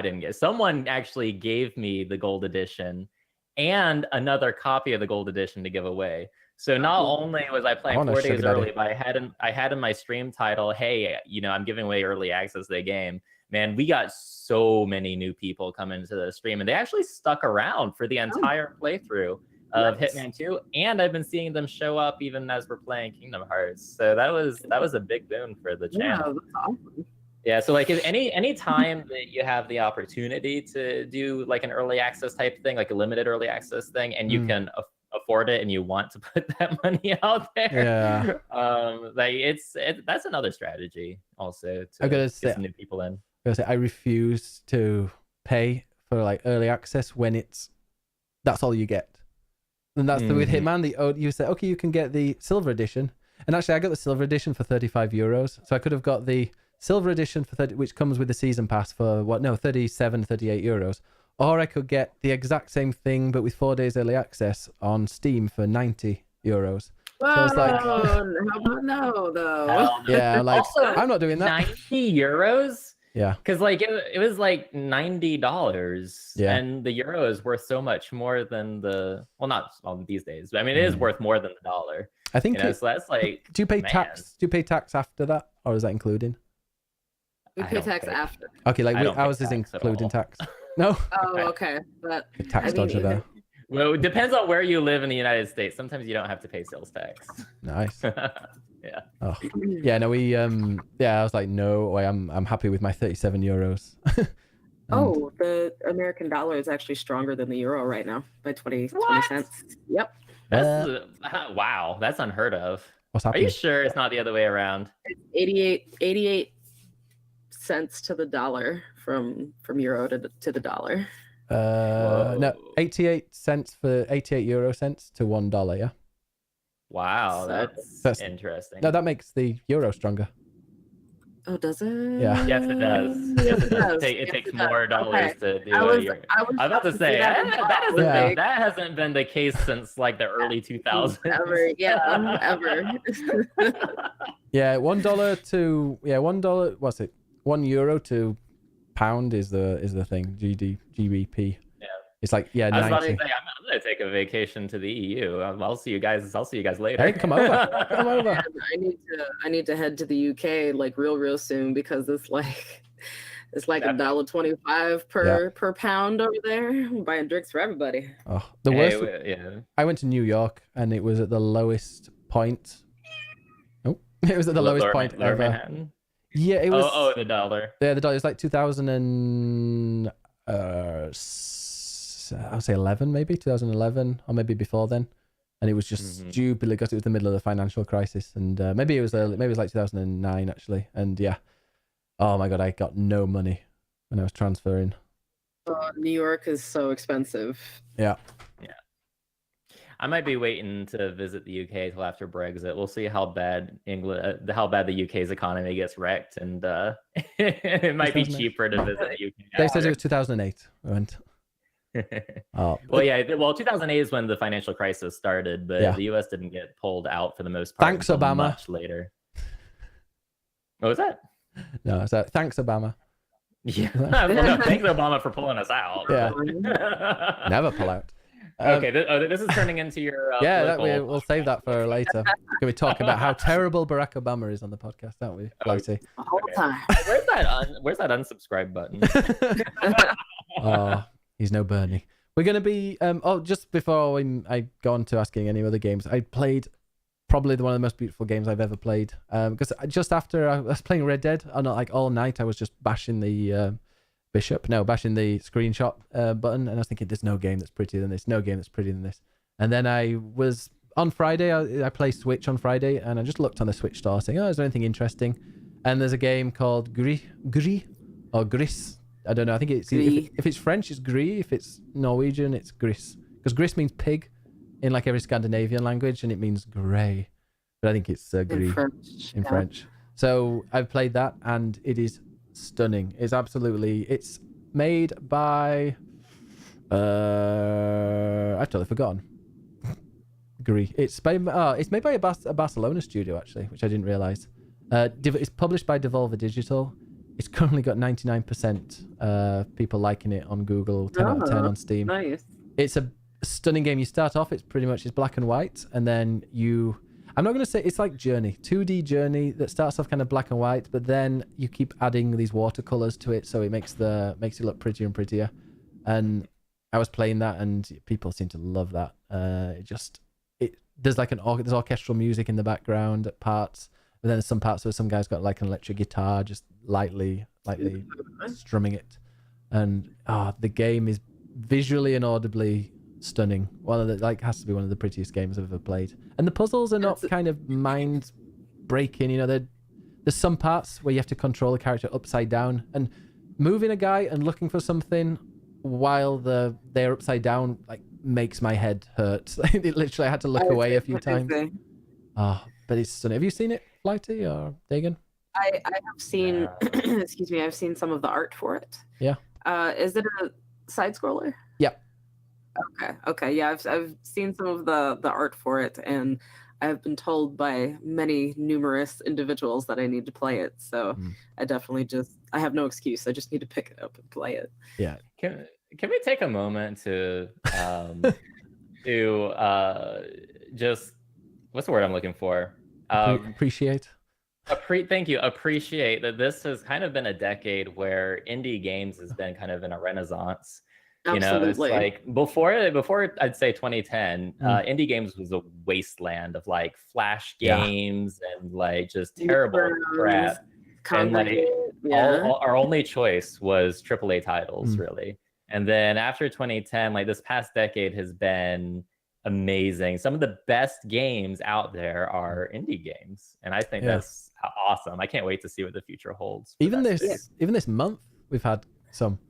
didn't get. Someone actually gave me the gold edition and another copy of the gold edition to give away. So not only was I playing 4 days early, but I had in my stream title, hey, I'm giving away early access to the game. Man, we got so many new people coming into the stream and they actually stuck around for the entire playthrough of Hitman 2, and I've been seeing them show up even as we're playing Kingdom Hearts. So that was a big boon for the channel. Yeah, that's awesome. Yeah, so like any time that you have the opportunity to do like an early access type thing, like a limited early access thing, and you can afford it and you want to put that money out there, that's another strategy also to get some new people in. I refuse to pay for like early access when that's all you get. And that's the with Mhm. Hitman. You say, okay, you can get the silver edition. And actually, I got the silver edition for €35. So I could have got the silver edition for 30, which comes with the season pass for what? No, 37, €38. Or I could get the exact same thing, but with 4 days early access on Steam for €90. Whoa, it's like- how about no, though? Hell no. Yeah, like, Also, I'm not doing that. €90. Yeah. Because like it was like $90. Yeah. And the euro is worth so much more than not these days, but I mean it is Mm. worth more than the dollar. I think. So that's like, Do you pay man. tax? Do you pay tax after that, or is that including? We I pay don't tax pay- after. Okay, like I don't pay ours is tax at including all. tax. No, Oh, okay. But tax I mean, dodger there. Well, it depends on where you live in the United States. Sometimes you don't have to pay sales tax. Nice. Yeah. Oh, yeah. No, we yeah. I was like, no way. I'm happy with my €37. And- oh, the American dollar is actually stronger than the euro right now by 20 What? cents. Yep. That's wow, that's unheard of. what's Are you happening? sure it's not the other way around? It's 88 cents to the dollar from euro to the dollar. No, Whoa. 88 cents for 88 euro cents to $1. Yeah. Wow, So- that's interesting. No, that makes the euro stronger. Oh, does it? Yeah. Yes, it does. Yes, it does. It Yes, takes it does. more dollars Okay. to do I a was year. I was I was about to see say that that, as hasn't well. Yeah. been, that hasn't been the case since like the early 2000s. Ever, yeah, ever. Yeah, $1 to $1. What's it? €1 to pound is the thing. GBP. Yeah. It's like I was about to 90. say I'm gonna take a vacation to the EU. I'll see you guys. I'll see you guys later. Hey, come over. Come over. I need to head to the UK like real soon because it's like $1.25 per pound over there. I'm buying drinks for everybody. Oh, the Hey, worst. yeah. I went to New York and it was at the lowest point. Oh, it was at the lowest Lower point Lower ever. Manhattan. Yeah, it was. Oh, the dollar. Yeah, the dollar was like 2000 and I would say 11 maybe 2011 or maybe before then, and it was just Mhm. stupidly because it was the middle of the financial crisis, and maybe it was early, maybe it was like 2009 actually, and yeah, oh my god, I got no money when I was transferring. New York is so expensive. Yeah, I might be waiting to visit the UK till after Brexit. We'll see how bad how bad the UK's economy gets wrecked, and it might be 2008. cheaper to visit the UK. they said it was 2008. I went. Oh, Well, yeah. Well, 2008 is when the financial crisis started, but Yeah. the US didn't get pulled out for the most part. Thanks, until Obama. Much later. What was that? no, so thanks Obama. Yeah. Well, no, thanks, Obama, for pulling us out. Yeah. Never pull out. Okay, this is turning into your Yeah, political- we'll save that for later. Can we talk about how terrible Barack Obama is on the podcast, don't we, Blighty? The whole Okay. time. Where's that unsubscribe button? Oh, he's no Bernie. We're going to be just before I go on to asking any other games, I played probably one of the most beautiful games I've ever played, because just after I was playing Red Dead, like all night I was just bashing the bashing the screenshot button, and I was thinking there's no game that's prettier than this, no game that's prettier than this. And then I was on Friday, I play Switch on Friday, and I just looked on the Switch store saying, oh, is there anything interesting? And there's a game called Gris or Gris. I don't know. I think it's if it's French, it's Gris. If it's Norwegian, it's Gris. Because Gris means pig in like every Scandinavian language, and it means grey. But I think it's In Gris French. in yeah. French. So I've played that, and it is stunning. It's made by I've totally forgotten. Gris. It's made by a Barcelona studio actually, which I didn't realize. It's published by Devolver Digital. It's currently got 99% people liking it on Google, 10 out of 10 on Steam. Nice. It's a stunning game. You start off, it's black and white, and then I'm not going to say it's like Journey, 2D Journey that starts off kind of black and white, but then you keep adding these watercolors to it, so it makes it look prettier and prettier. And I was playing that, and people seem to love that. There's like there's orchestral music in the background at parts, but then there's some parts where some guy's got like an electric guitar, just lightly strumming it, and the game is visually and audibly stunning. Has to be one of the prettiest games I've ever played. And the puzzles are not kind of mind breaking. You know, there's some parts where you have to control the character upside down, and moving a guy and looking for something while they're upside down like makes my head hurt. It literally I had to look away a few times. But it's stunning. Have you seen it, Flighty or Dagan? I have seen, excuse me, I've seen some of the art for it. Yeah. Is it a side scroller? Yeah. Okay. Yeah, I've seen some of the art for it, and I've been told by many numerous individuals that I need to play it. So I definitely I have no excuse. I just need to pick it up and play it. Yeah. Can we take a moment to just what's the word I'm looking for? Appreciate. Thank you. Appreciate that this has kind of been a decade where indie games has been kind of in a renaissance. Absolutely. You know, it's like before I'd say 2010, indie games was a wasteland of like flash games and like just terrible crap. And like our only choice was AAA titles, really. And then after 2010, like this past decade has been amazing. Some of the best games out there are indie games, and I think that's awesome. I can't wait to see what the future holds. Even this month, we've had some.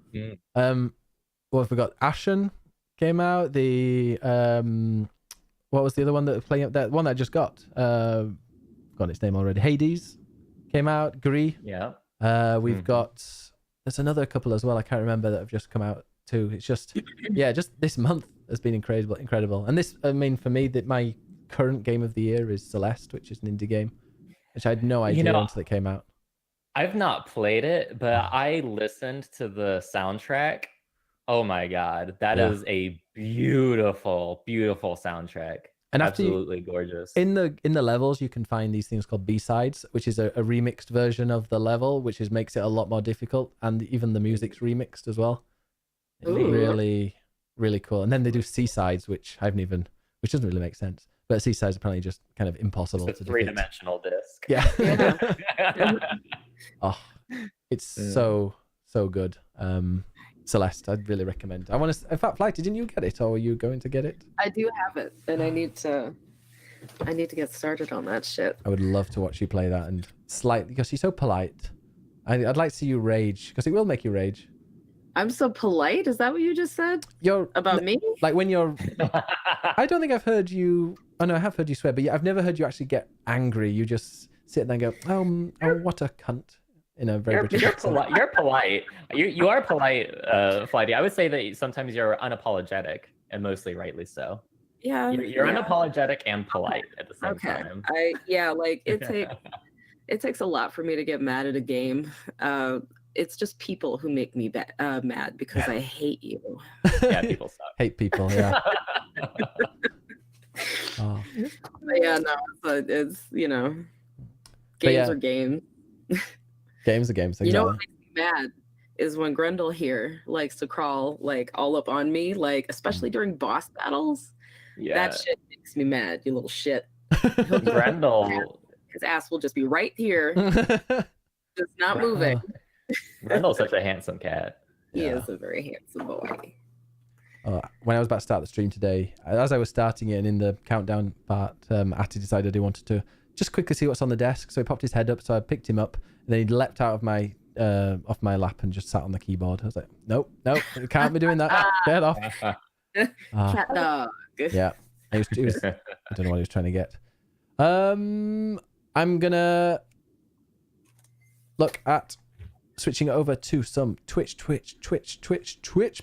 What have we got? Ashen came out. The what was the other one that was playing? That one that I just got. Got its name already. Hades came out. Gris. Yeah. We've got. There's another couple as well. I can't remember that have just come out too. It's just just this month has been incredible. And this, I mean, for me, that my current game of the year is Celeste, which is an indie game, which I had no idea until it came out. I've not played it, but I listened to the soundtrack. Oh my god, that is a beautiful, beautiful soundtrack. And absolutely gorgeous. In the levels, you can find these things called B-sides, which is a remixed version of the level, which makes it a lot more difficult, and even the music's remixed as well. It's really, really cool. And then they do C-sides, which doesn't really make sense. But C-sides apparently just kind of impossible to defeat. Three-dimensional disc. Yeah. It's so good. Celeste, I'd really recommend. In fact, Flighty, didn't you get it, or were you going to get it? I do have it, and I need to get started on that shit. I would love to watch you play that, and slightly, because you're so polite. I'd like to see you rage, because it will make you rage. I'm so polite? Is that what you just said? About me? Like when you're... I don't think I've heard you... Oh no, I have heard you swear, but I've never heard you actually get angry. You just sit there and go, oh, what a cunt. In a very you're polite. You're polite. You are polite, Flighty. I would say that sometimes you're unapologetic, and mostly rightly so. Yeah. You're unapologetic and polite at the same time. It takes a lot for me to get mad at a game. It's just people who make me mad because I hate you. Yeah, people suck. Hate people, yeah. But yeah, no, it's games are games. Games are games. Exactly. You know what makes me mad is when Grendel here likes to crawl like all up on me, like especially during boss battles. Yeah. That shit makes me mad, you little shit. Grendel. His ass will just be right here. Just not moving. Grendel's such a handsome cat. He is a very handsome boy. When I was about to start the stream today, as I was starting it and in the countdown part, Atty decided he wanted to just quickly see what's on the desk. So he popped his head up, so I picked him up, and then he leapt out of my off my lap and just sat on the keyboard. I was like, nope, you can't be doing that. Get off. Cat dog. Yeah. He was, I don't know what he was trying to get. I'm gonna look at switching over to some Twitch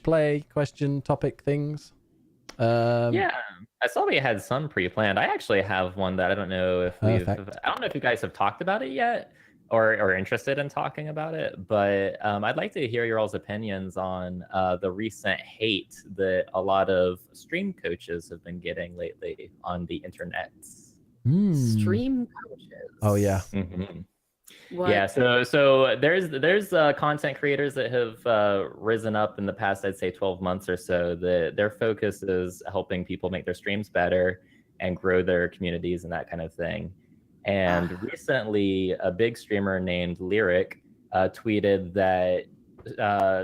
play question topic things. Yeah, I saw we had some pre-planned. I actually have one that I don't know if I don't know if you guys have talked about it yet or are interested in talking about it, but I'd like to hear your all's opinions on the recent hate that a lot of stream coaches have been getting lately on the internet. Stream coaches. Oh yeah. Mm-hmm. What? Yeah, so there's content creators that have risen up in the past, I'd say 12 months or so. Their focus is helping people make their streams better and grow their communities and that kind of thing. And recently, a big streamer named Lyric tweeted that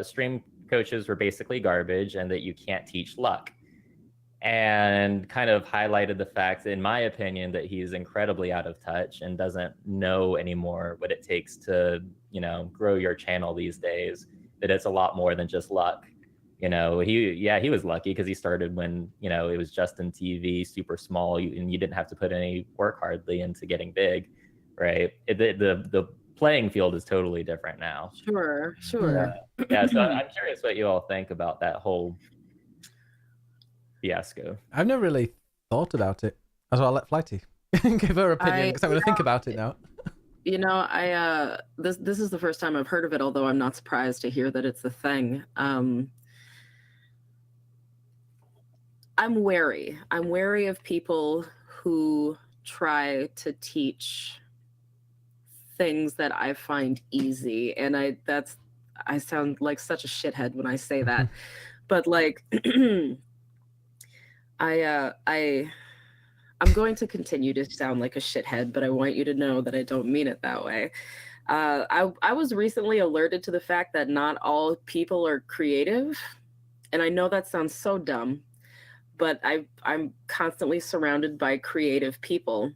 stream coaches were basically garbage and that you can't teach luck. And kind of highlighted the fact, in my opinion, that he's incredibly out of touch and doesn't know anymore what it takes to, grow your channel these days, that it's a lot more than just luck. he was lucky because he started when, it was Justin TV, super small, and you didn't have to put any work hardly into getting big, right? The playing field is totally different now. Sure. So I'm curious what you all think about that whole fiasco. I've never really thought about it. So I'll let Flighty give her opinion because I'm going to think about it now. This is the first time I've heard of it, although I'm not surprised to hear that it's a thing. I'm wary. I'm wary of people who try to teach things that I find easy, and I sound like such a shithead when I say that, but like, I'm going to continue to sound like a shithead, but I want you to know that I don't mean it that way. I was recently alerted to the fact that not all people are creative, and I know that sounds so dumb, but I'm constantly surrounded by creative people.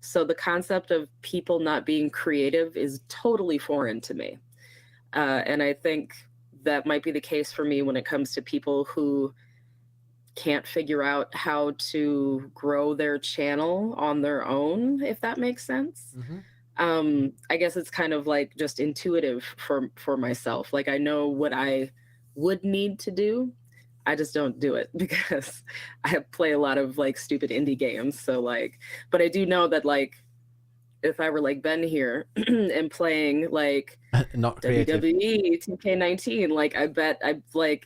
So the concept of people not being creative is totally foreign to me. And I think that might be the case for me when it comes to people who can't figure out how to grow their channel on their own, if that makes sense. I guess it's kind of like just intuitive for myself. Like, I know what I would need to do. I just don't do it because I play a lot of like stupid indie games. So like, but I do know that like, if I were like Ben here and playing like not creative. WWE 2K19, like I bet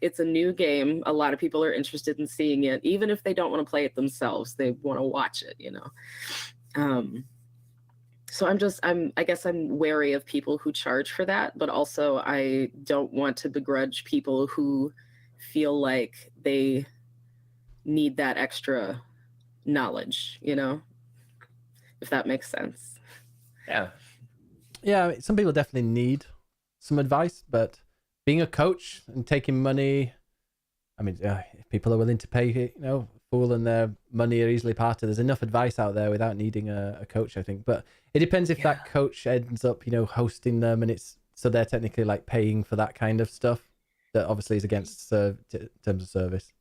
it's a new game. A lot of people are interested in seeing it, even if they don't want to play it themselves. They want to watch it, So I guess I'm wary of people who charge for that, but also I don't want to begrudge people who feel like they need that extra knowledge, if that makes sense. Yeah, some people definitely need some advice, but being a coach and taking money, I mean, if people are willing to pay, fool and their money are easily parted. There's enough advice out there without needing a coach, I think. But it depends if that coach ends up, hosting them, and so they're technically like paying for that kind of stuff. That obviously is against terms of service.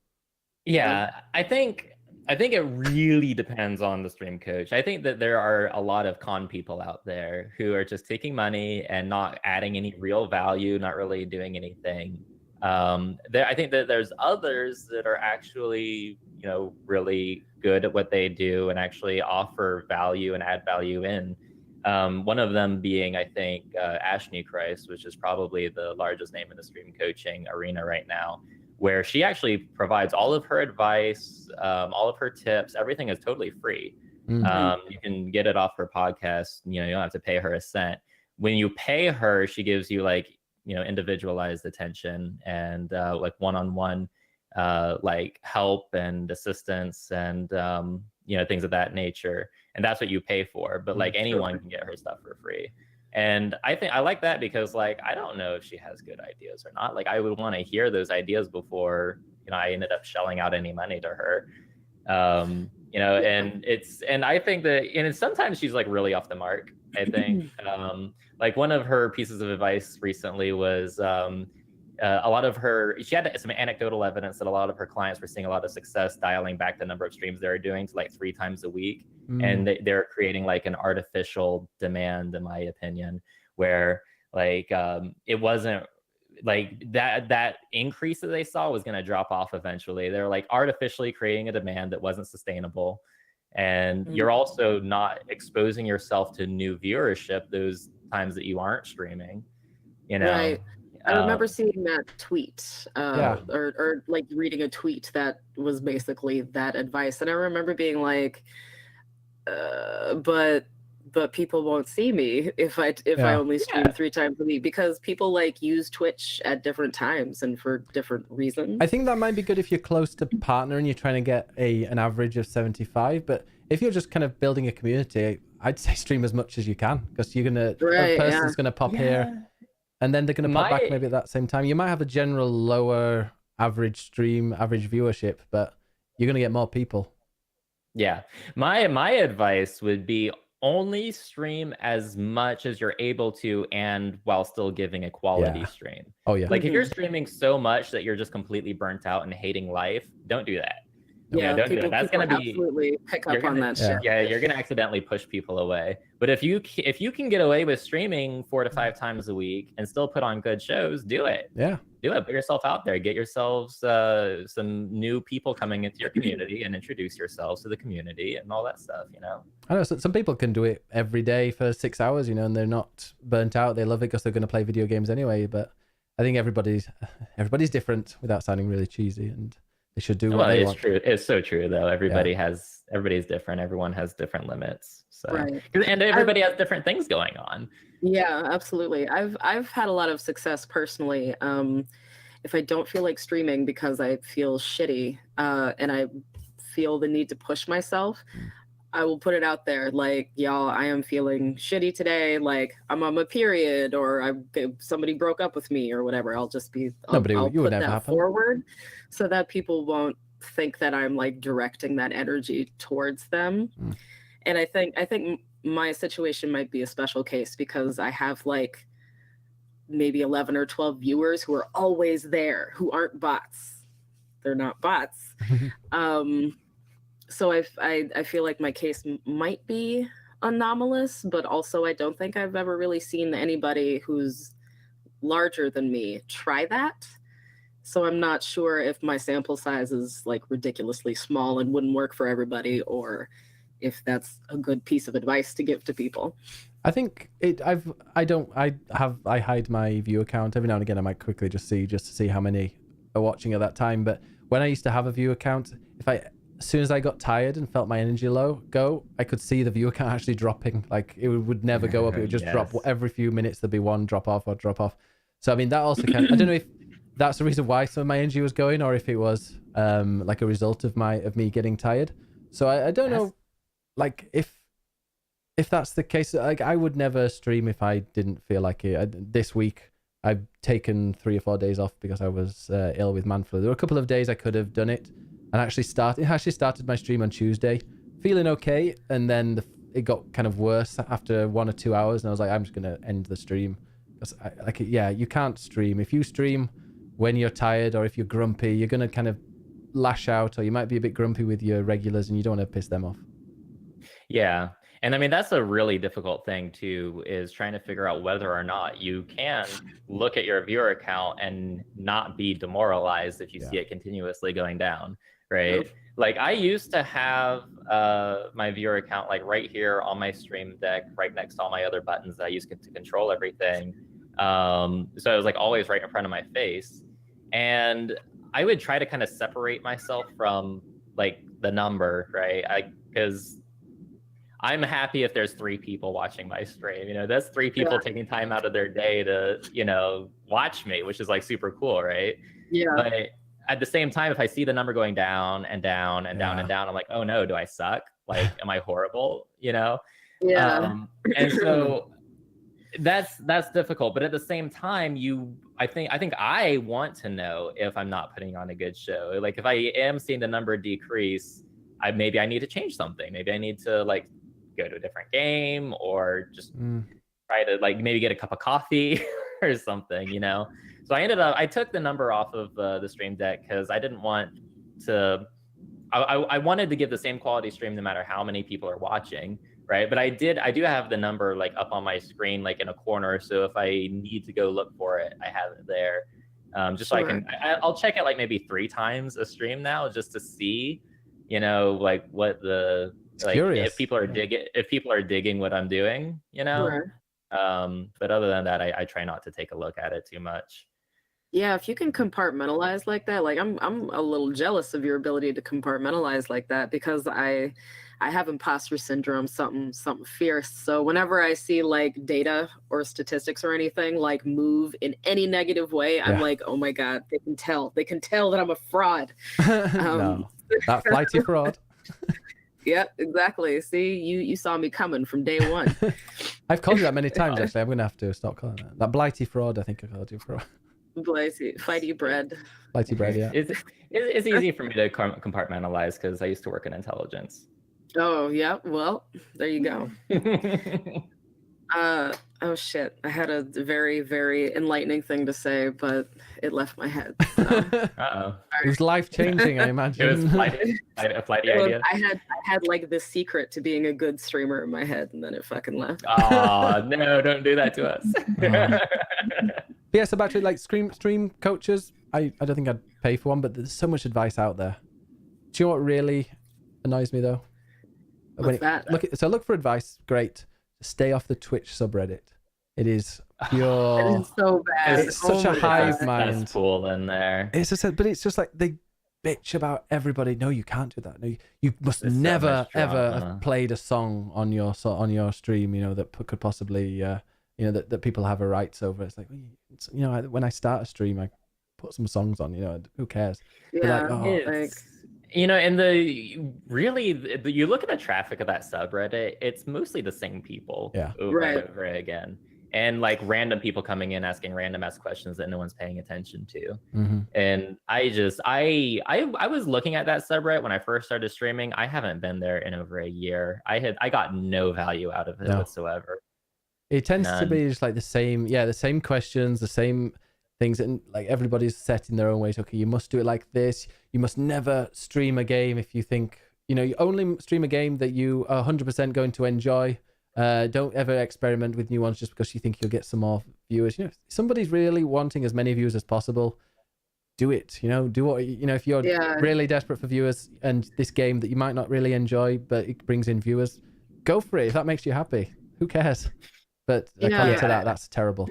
Yeah, I think it really depends on the stream coach. I think that there are a lot of con people out there who are just taking money and not adding any real value, not really doing anything. I think that there's others that are actually, really good at what they do and actually offer value and add value in. One of them being, I think, Ashney Christ, which is probably the largest name in the stream coaching arena right now, where she actually provides all of her advice, all of her tips. Everything is totally free. You can get it off her podcast. You don't have to pay her a cent. When you pay her, she gives you like, individualized attention and like one-on-one like help and assistance and things of that nature. And that's what you pay for. But like anyone can get her stuff for free. And I think I like that because like, I don't know if she has good ideas or not. Like I would want to hear those ideas before, I ended up shelling out any money to her. And I think that, and sometimes she's like really off the mark, I think. Like one of her pieces of advice recently was, she had some anecdotal evidence that a lot of her clients were seeing a lot of success dialing back the number of streams they were doing to like 3 times a week. And they're creating like an artificial demand, in my opinion, where like it wasn't like that increase that they saw was going to drop off eventually. They're like artificially creating a demand that wasn't sustainable. And you're also not exposing yourself to new viewership those times that you aren't streaming, Right. I remember seeing that tweet or like reading a tweet that was basically that advice. And I remember being like, but people won't see me if I only stream 3 times a week, because people like use Twitch at different times and for different reasons. I think that might be good if you're close to partner and you're trying to get an average of 75. But if you're just kind of building a community, I'd say stream as much as you can, because you're a person's gonna pop here, and then they're gonna pop back maybe at that same time. You might have a general lower average viewership, but you're gonna get more people. Yeah, my advice would be only stream as much as you're able to, and while still giving a quality Yeah. stream. Oh yeah. Like if you're Mhm. streaming so much that you're just completely burnt out and hating life, don't do that. Yeah, don't do people, that. That's people gonna be absolutely pick you're up on gonna that shit. yeah, you're gonna accidentally push people away. But if you can get away with streaming 4 to 5 times a week and still put on good shows, do it. Yeah. Do it. Put yourself out there. Get yourselves some new people coming into your community and introduce yourselves to the community and all that stuff. You know. I know some people can do it every day for 6 hours, you know, and they're not burnt out. They love it because they're going to play video games anyway. But I think everybody's different without sounding really cheesy, and they should do what Well, they it's want. true. It's so true though. Everybody's different. Everyone has different limits. So Right. and everybody has different things going on. Yeah, absolutely. I've had a lot of success personally. If I don't feel like streaming because I feel shitty, and I feel the need to push myself, I will put it out there like, y'all, I am feeling shitty today. Like I'm on my period, or somebody broke up with me, or whatever. I'll just be, No, but I'll you would put never that happen. forward, so that people won't think that I'm like directing that energy towards them. Mm. And I think my situation might be a special case because I have like maybe 11 or 12 viewers who are always there, who aren't bots. They're not bots. So I feel like my case might be anomalous, but also I don't think I've ever really seen anybody who's larger than me try that. So I'm not sure if my sample size is like ridiculously small and wouldn't work for everybody, or if that's a good piece of advice to give to people. I think I hide my view account every now and again. I might quickly just to see how many are watching at that time. But when I used to have a view account, as soon as I got tired and felt my energy go, I could see the view account actually dropping. Like it would never go up. It would just drop every few minutes. There'd be one drop off. So I mean, that also I don't know if that's the reason why some of my energy was going, or if it was like a result of me getting tired. So I don't know, like if that's the case. Like I would never stream if I didn't feel like it. This week I've taken 3 or 4 days off because I was ill with man flu. There were a couple of days I could have done it, and actually started my stream on Tuesday, feeling okay, and then it got kind of worse after 1 or 2 hours, and I was like, I'm just gonna end the stream. You can't stream. If you stream when you're tired, or if you're grumpy, you're gonna kind of lash out, or you might be a bit grumpy with your regulars, and you don't want to piss them off. Yeah. And I mean, that's a really difficult thing too, is trying to figure out whether or not you can look at your viewer account and not be demoralized if you see it continuously going down, right? Yep. Like I used to have my viewer account like right here on my stream deck, right next to all my other buttons that I use to control everything. So it was like always right in front of my face. And I would try to kind of separate myself from like the number, right? Because I'm happy if there's 3 people watching my stream. You know, that's 3 people taking time out of their day to, you know, watch me, which is like super cool, right? Yeah. But at the same time, if I see the number going down and down and down and down, I'm like, oh no, do I suck? Like, am I horrible? You know? Yeah. And so that's difficult. But at the same time, I think I want to know if I'm not putting on a good show. Like if I am seeing the number decrease, maybe I need to change something. Maybe I need to like go to a different game, or just try to like maybe get a cup of coffee or something, you know? So I took the number off of the stream deck because I didn't want to, I wanted to give the same quality stream no matter how many people are watching, right? But I do have the number like up on my screen, like in a corner. So if I need to go look for it, I have it there. Just so I'll check it like maybe 3 times a stream now, just to see, you know, like what if people are digging what I'm doing, you know. Sure. But other than that, I try not to take a look at it too much. Yeah, if you can compartmentalize like that, like I'm a little jealous of your ability to compartmentalize like that, because I have imposter syndrome, something fierce. So whenever I see like data or statistics or anything like move in any negative way, I'm like, oh my God, they can tell that I'm a fraud. No, that flighty fraud. Yeah, exactly. See, you saw me coming from day one. I've called you that many times, actually. I'm going to have to stop calling that. That blighty fraud, I think I called you fraud. Blighty, fighty bread. Blighty bread, yeah. It's easy for me to compartmentalize because I used to work in intelligence. Oh, yeah. Well, there you go. Oh shit. I had a very, very enlightening thing to say, but it left my head. So. Uh-oh. It was life changing, I It imagine. was a flighty idea. I had like the secret to being a good streamer in my head, and then it fucking left. Oh no! Don't do that to us. Yeah, so back to like stream coaches. I don't think I'd pay for one, but there's so much advice out there. Do you know what really annoys me though? What's that? Look for advice. Great. Stay off the Twitch subreddit. It is pure. It is so bad. It's such a my hive God. mind. That's cool in there. It's just, but it's just like they bitch about everybody. No, you can't do that. No, you must There's so never much ever drama. have played a song on your stream. You know that could possibly, that people have a rights over. It's like, when I start a stream, I put some songs on. Who cares? Yeah, like, oh, It's, and you look at the traffic of that subreddit, it's mostly the same people over Right. and over again. And like random people coming in asking random ass questions that no one's paying attention to. Mm-hmm. And I was looking at that subreddit when I first started streaming. I haven't been there in over a year. I got no value out of it whatsoever. It tends to None. be just like the same questions, the same things, and like everybody's set in their own ways. Okay, you must do it like this. You must never stream a game if you think, you only stream a game that you are 100% going to enjoy. Don't ever experiment with new ones just because you think you'll get some more viewers. If somebody's really wanting as many views as possible, do it. Do what, if you're really desperate for viewers and this game that you might not really enjoy, but it brings in viewers, go for it. If that makes you happy, who cares? But according to that, that's terrible.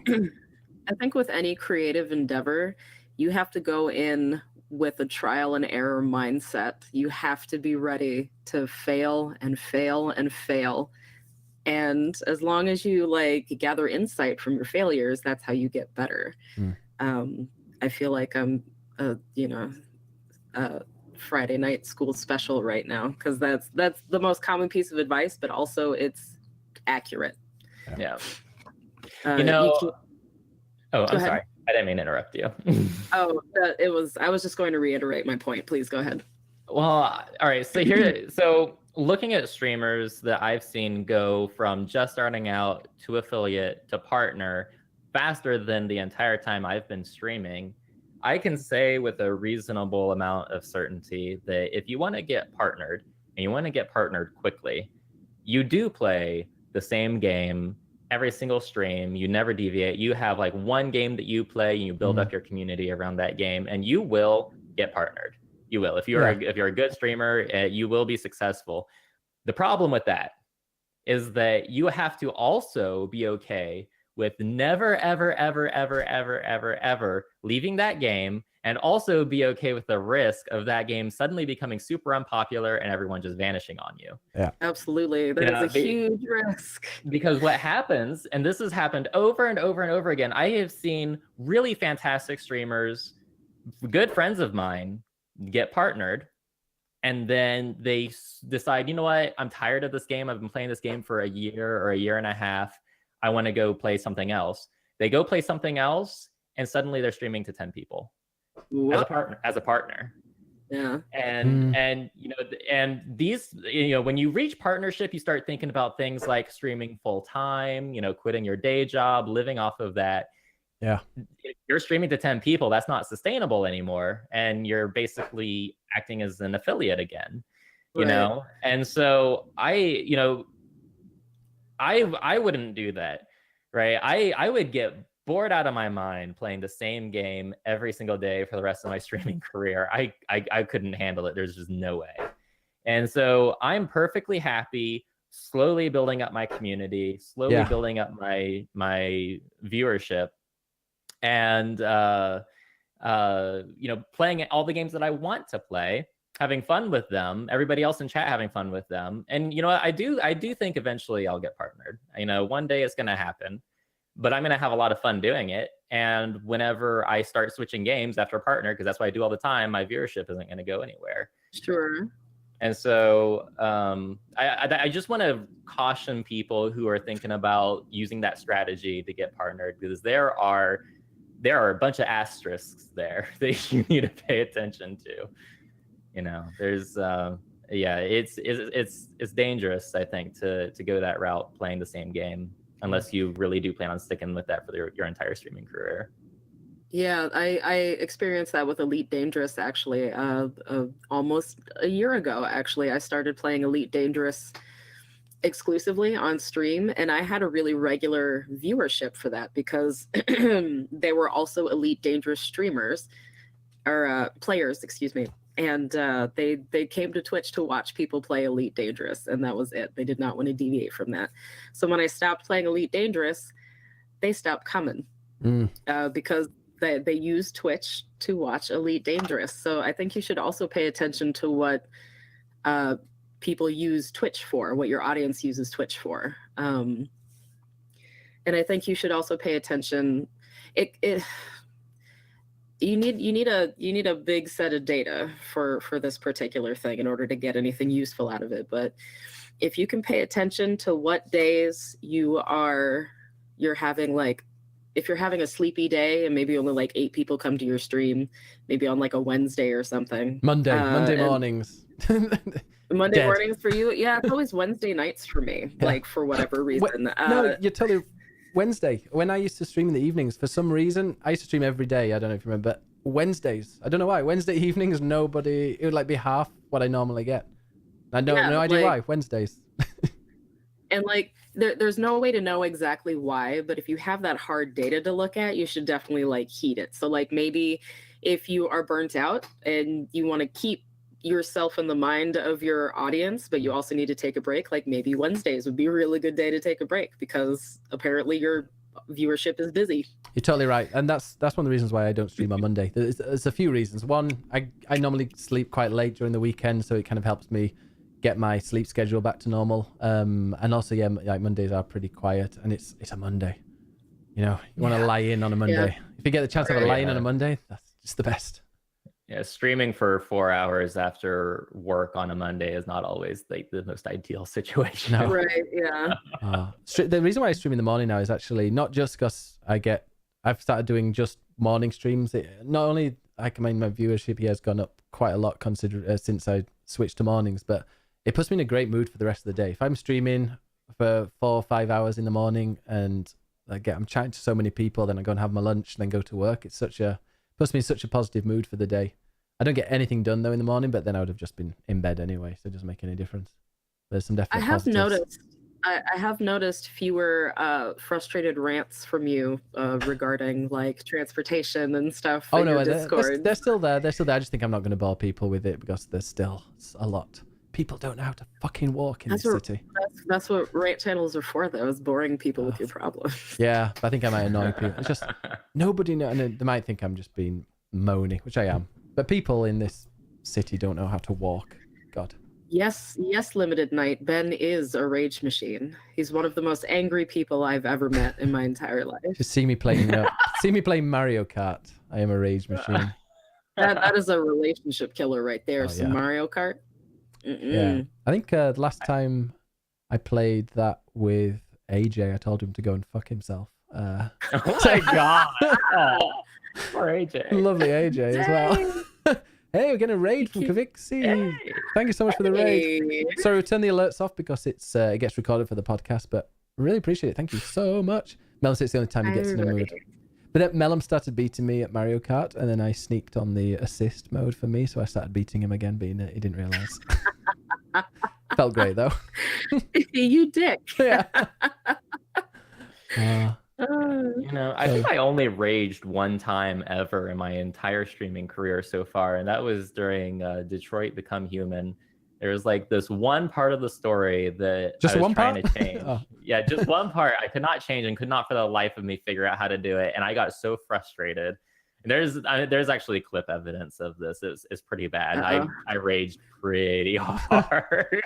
I think with any creative endeavor, you have to go in with a trial and error mindset. You have to be ready to fail and fail and fail. And as long as you gather insight from your failures, that's how you get better. I feel like I'm a Friday night school special right now, because that's the most common piece of advice, but also it's accurate. Yeah. Go I'm ahead. sorry. I didn't mean to interrupt you. I was just going to reiterate my point. Please go ahead. Well, all right. So looking at streamers that I've seen go from just starting out to affiliate to partner faster than the entire time I've been streaming, I can say with a reasonable amount of certainty that if you want to get partnered and you want to get partnered quickly, you do play the same game every single stream. You never deviate. You have one game that you play and you build up your community around that game, and you will get partnered. You will. If you're a good streamer, you will be successful. The problem with that is that you have to also be okay with never, ever, ever, ever, ever, ever, ever leaving that game, and also be okay with the risk of that game suddenly becoming super unpopular and everyone just vanishing on you. Yeah, absolutely. That is a huge risk. Because what happens, and this has happened over and over and over again, I have seen really fantastic streamers, good friends of mine, get partnered, and then they decide, you know what, I'm tired of this game. I've been playing this game for a year or a year and a half. I want to go play something else. They go play something else, and suddenly they're streaming to 10 people as a partner. Yeah. And these, when you reach partnership, you start thinking about things like streaming full time, quitting your day job, living off of that. Yeah. If you're streaming to 10 people, that's not sustainable anymore. And you're basically acting as an affiliate again, you know? And so I wouldn't do that, right? I would get bored out of my mind playing the same game every single day for the rest of my streaming career. I couldn't handle it. There's just no way. And so I'm perfectly happy slowly building up my community, slowly building up my viewership, and playing all the games that I want to play, having fun with them, everybody else in chat having fun with them. And I do think eventually I'll get partnered. One day it's going to happen, but I'm going to have a lot of fun doing it. And whenever I start switching games after a partner, because that's what I do all the time, my viewership isn't going to go anywhere. Sure. And so I just want to caution people who are thinking about using that strategy to get partnered, because there are a bunch of asterisks there that you need to pay attention to. There's yeah, it's dangerous, I think, to go that route playing the same game unless you really do plan on sticking with that for your entire streaming career. Yeah, I experienced that with Elite Dangerous actually. Almost a year ago, actually, I started playing Elite Dangerous exclusively on stream, and I had a really regular viewership for that because they were also Elite Dangerous streamers or players, excuse me. And they came to Twitch to watch people play Elite Dangerous, and that was it. They did not want to deviate from that. So when I stopped playing Elite Dangerous, they stopped coming because they use Twitch to watch Elite Dangerous. So I think you should also pay attention to what people use Twitch for, what your audience uses Twitch for. And I think you should also pay attention. You need a big set of data for this particular thing in order to get anything useful out of it. But if you can pay attention to what days you're having, like, if you're having a sleepy day and maybe only like 8 people come to your stream, maybe on like a Wednesday or something. Monday mornings. Monday mornings for you? Yeah, it's always Wednesday nights for me, like for whatever reason. No, you're totally Wednesday. When I used to stream in the evenings, for some reason, I used to stream every day. I don't know if you remember, but Wednesdays, I don't know why. Wednesday evenings, it would like be half what I normally get. I don't no idea why. Wednesdays. And like, there's no way to know exactly why, but if you have that hard data to look at, you should definitely like heed it. So like maybe if you are burnt out and you want to keep yourself in the mind of your audience, but you also need to take a break, like maybe Wednesdays would be a really good day to take a break because apparently your viewership is busy. You're totally right. And that's one of the reasons why I don't stream on Monday. There's a few reasons. One, I normally sleep quite late during the weekend, so it kind of helps me get my sleep schedule back to normal. And also, yeah, like Mondays are pretty quiet, and it's a Monday. You know, you want to lie in on a Monday. Yeah. If you get the chance to have a lie in on a Monday, that's just the best. Yeah, streaming for 4 hours after work on a Monday is not always like the most ideal situation. No. Right, yeah. The reason why I stream in the morning now is actually not just because I've started doing just morning streams. Not only, my viewership here has gone up quite a lot since I switched to mornings, but it puts me in a great mood for the rest of the day. If I'm streaming for 4 or 5 hours in the morning and I'm chatting to so many people, then I go and have my lunch and then go to work, puts me in such a positive mood for the day. I don't get anything done though in the morning, but then I would have just been in bed anyway, so it doesn't make any difference. There's some definite positives. I have noticed fewer frustrated rants from you regarding like transportation and stuff. Oh no, they're still there. They're still there. I just think I'm not going to bore people with it because there's still a lot. People don't know how to fucking walk in this city. That's what rant channels are for, though, is boring people with your problems. Yeah, I think I might annoy people. It's just nobody knows, and they might think I'm just being moany, which I am. But people in this city don't know how to walk. God. Yes, Limited Night. Ben is a rage machine. He's one of the most angry people I've ever met in my entire life. Just see me playing Mario Kart. I am a rage machine. That is a relationship killer right there. Some Mario Kart. Yeah, I think the last time I played that with AJ, I told him to go and fuck himself. Oh my god! Poor AJ. Lovely AJ as well. Hey, we're getting a raid from Kavixi. Hey. Thank you so much for the raid. Sorry, we turn the alerts off because it gets recorded for the podcast, but really appreciate it. Thank you so much. Melon said it's the only time he gets in a mood. But then Melon started beating me at Mario Kart, and then I sneaked on the assist mode for me, so I started beating him again, but he didn't realize. Felt great though. You dick. Yeah. I think I only raged one time ever in my entire streaming career so far, and that was during Detroit Become Human. There was like this one part of the story that I was trying to change. Oh. Yeah, just one part I could not change and could not for the life of me figure out how to do it. And I got so frustrated. And there's actually clip evidence of this. It's pretty bad. I raged pretty hard.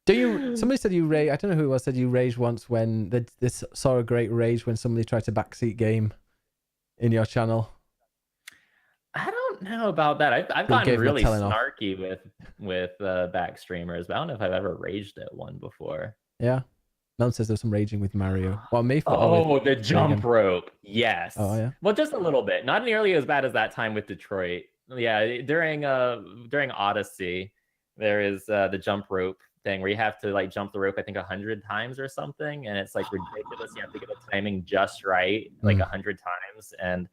Somebody said you rage. I don't know who it was, said you raged once when this saw a great rage when somebody tried to backseat game in your channel. I don't know about that. I've gotten really snarky with back streamers, but I don't know if I've ever raged at one before. Yeah. Melon says there's some raging with Mario. Well, me for the jump rope. Yes. Oh yeah. Well, just a little bit. Not nearly as bad as that time with Detroit. during Odyssey, there is the jump rope thing where you have to like jump the rope, I think 100 times or something, and it's like ridiculous. You have to get the timing just right, like 100 times, and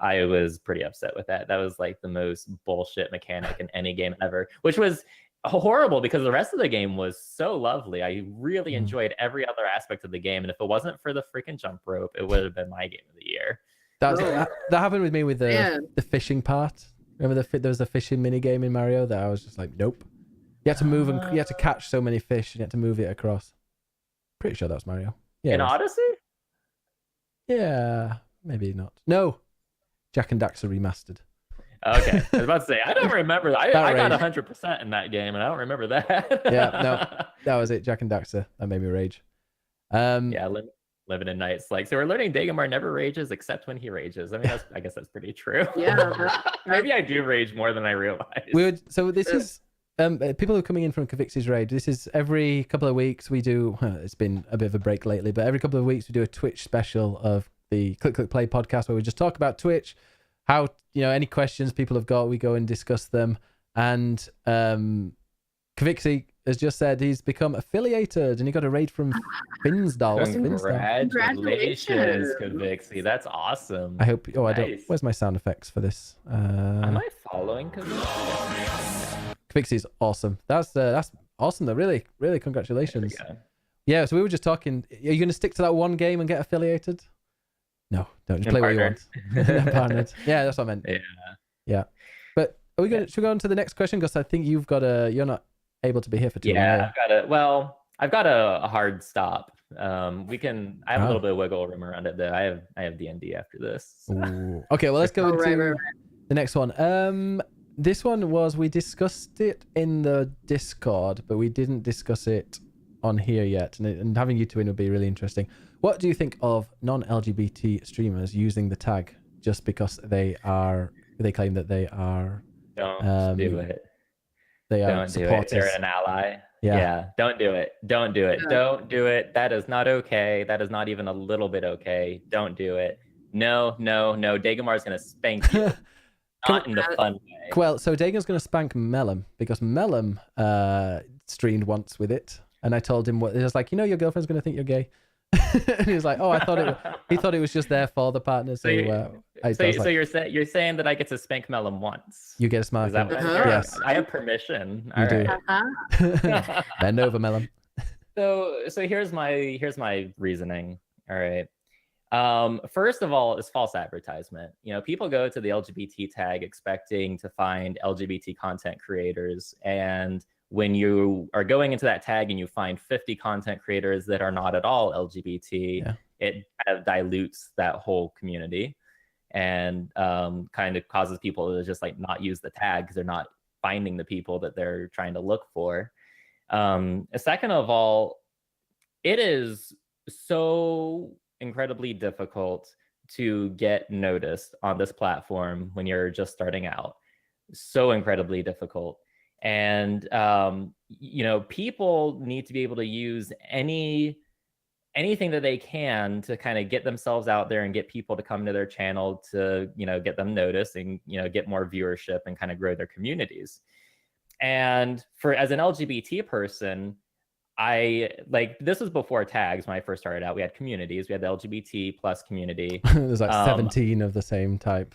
I was pretty upset with that. That was like the most bullshit mechanic in any game ever, which was horrible because the rest of the game was so lovely. I really enjoyed every other aspect of the game, and if it wasn't for the freaking jump rope, it would have been my game of the year. That happened with me with the fishing part. Remember there was a fishing mini game in Mario that I was just like, nope. You had to move and you had to catch so many fish and you had to move it across. Pretty sure that was Mario. Yeah. In Odyssey? Yeah, maybe not. No, Jak and Daxter remastered. Okay, I was about to say I don't remember. I got 100% in that game, and I don't remember that. Yeah, no, that was it. Jak and Daxter. That made me rage. Yeah, living in nights. Like, so we're learning Dagamar never rages except when he rages. I mean, I guess that's pretty true. Yeah, maybe I do rage more than I realize. So this is people who are coming in from Kavix's raid. This is every couple of weeks we do. It's been a bit of a break lately, but every couple of weeks we do a Twitch special of the Click Click Play podcast where we just talk about Twitch. How, any questions people have got, we go and discuss them. And Kavixi has just said he's become affiliated and he got a raid from Finsdal. Congratulations, Kavixi. That's awesome. I hope. Oh, nice. I don't. Where's my sound effects for this? Am I following Kavixi? Kavixi awesome. That's awesome. Though. Really, really, congratulations. Yeah. So we were just talking. Are you going to stick to that one game and get affiliated? No, don't just play what you want. Yeah, that's what I meant. Yeah. But are we going? Should we go on to the next question? Because I think you've got you're not able to be here for too long. Yeah, I've got a hard stop. I have a little bit of wiggle room around it though. I have D&D after this. So. Okay, well let's go into the next one. This one we discussed it in the Discord, but we didn't discuss it on here yet, and having you two in would be really interesting. What do you think of non-LGBT streamers using the tag just because they claim that they are? Don't do it. They are supporters. They're an ally. Yeah. Don't do it. Don't do it. Don't do it. That is not okay. That is not even a little bit okay. Don't do it. No. Dagamar's gonna spank you. Not in the fun way. Well, so Dagon's going to spank Mellum because Mellum streamed once with it, and I told him what it was like. Your girlfriend's going to think you're gay, and he was like, "Oh, he thought it was just there for the partner." So, you're saying that I get to spank Mellum once? You get a smart. Yes, I have permission. You do. Bend over, Mellum. So here's my reasoning. All right. First of all, is false advertisement. People go to the LGBT tag expecting to find LGBT content creators, and when you are going into that tag and you find 50 content creators that are not at all LGBT, it kind of dilutes that whole community and kind of causes people to just like not use the tag because they're not finding the people that they're trying to look for. Second of all, it is so incredibly difficult to get noticed on this platform when you're just starting out. So incredibly difficult. And people need to be able to use anything that they can to kind of get themselves out there and get people to come to their channel to get them noticed and get more viewership and kind of grow their communities. And as an LGBT person, this was before tags. When I first started out, we had communities. We had the LGBT plus community. There's like 17 of the same type.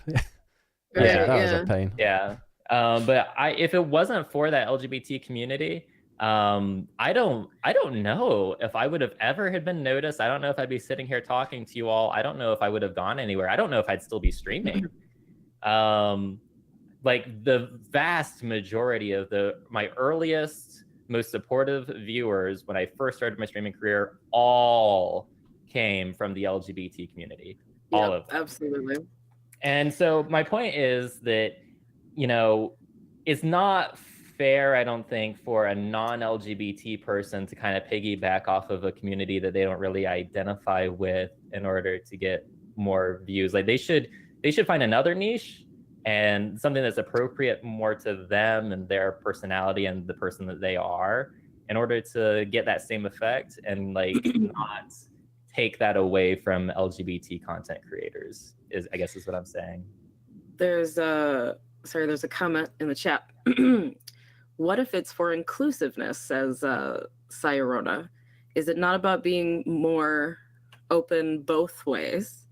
That was a pain. Yeah. But if it wasn't for that LGBT community, I don't know if I would have ever had been noticed. I don't know if I'd be sitting here talking to you all. I don't know if I would have gone anywhere. I don't know if I'd still be streaming. Like the vast majority of my earliest, most supportive viewers when I first started my streaming career all came from the LGBT community. All of them. Absolutely. And so my point is that, it's not fair, I don't think, for a non-LGBT person to kind of piggyback off of a community that they don't really identify with in order to get more views. Like they should find another niche and something that's appropriate more to them and their personality and the person that they are in order to get that same effect and not take that away from LGBT content creators I guess is what I'm saying. There's sorry, there's a comment in the chat. What if it's for inclusiveness, says Sayarona? Is it not about being more open both ways?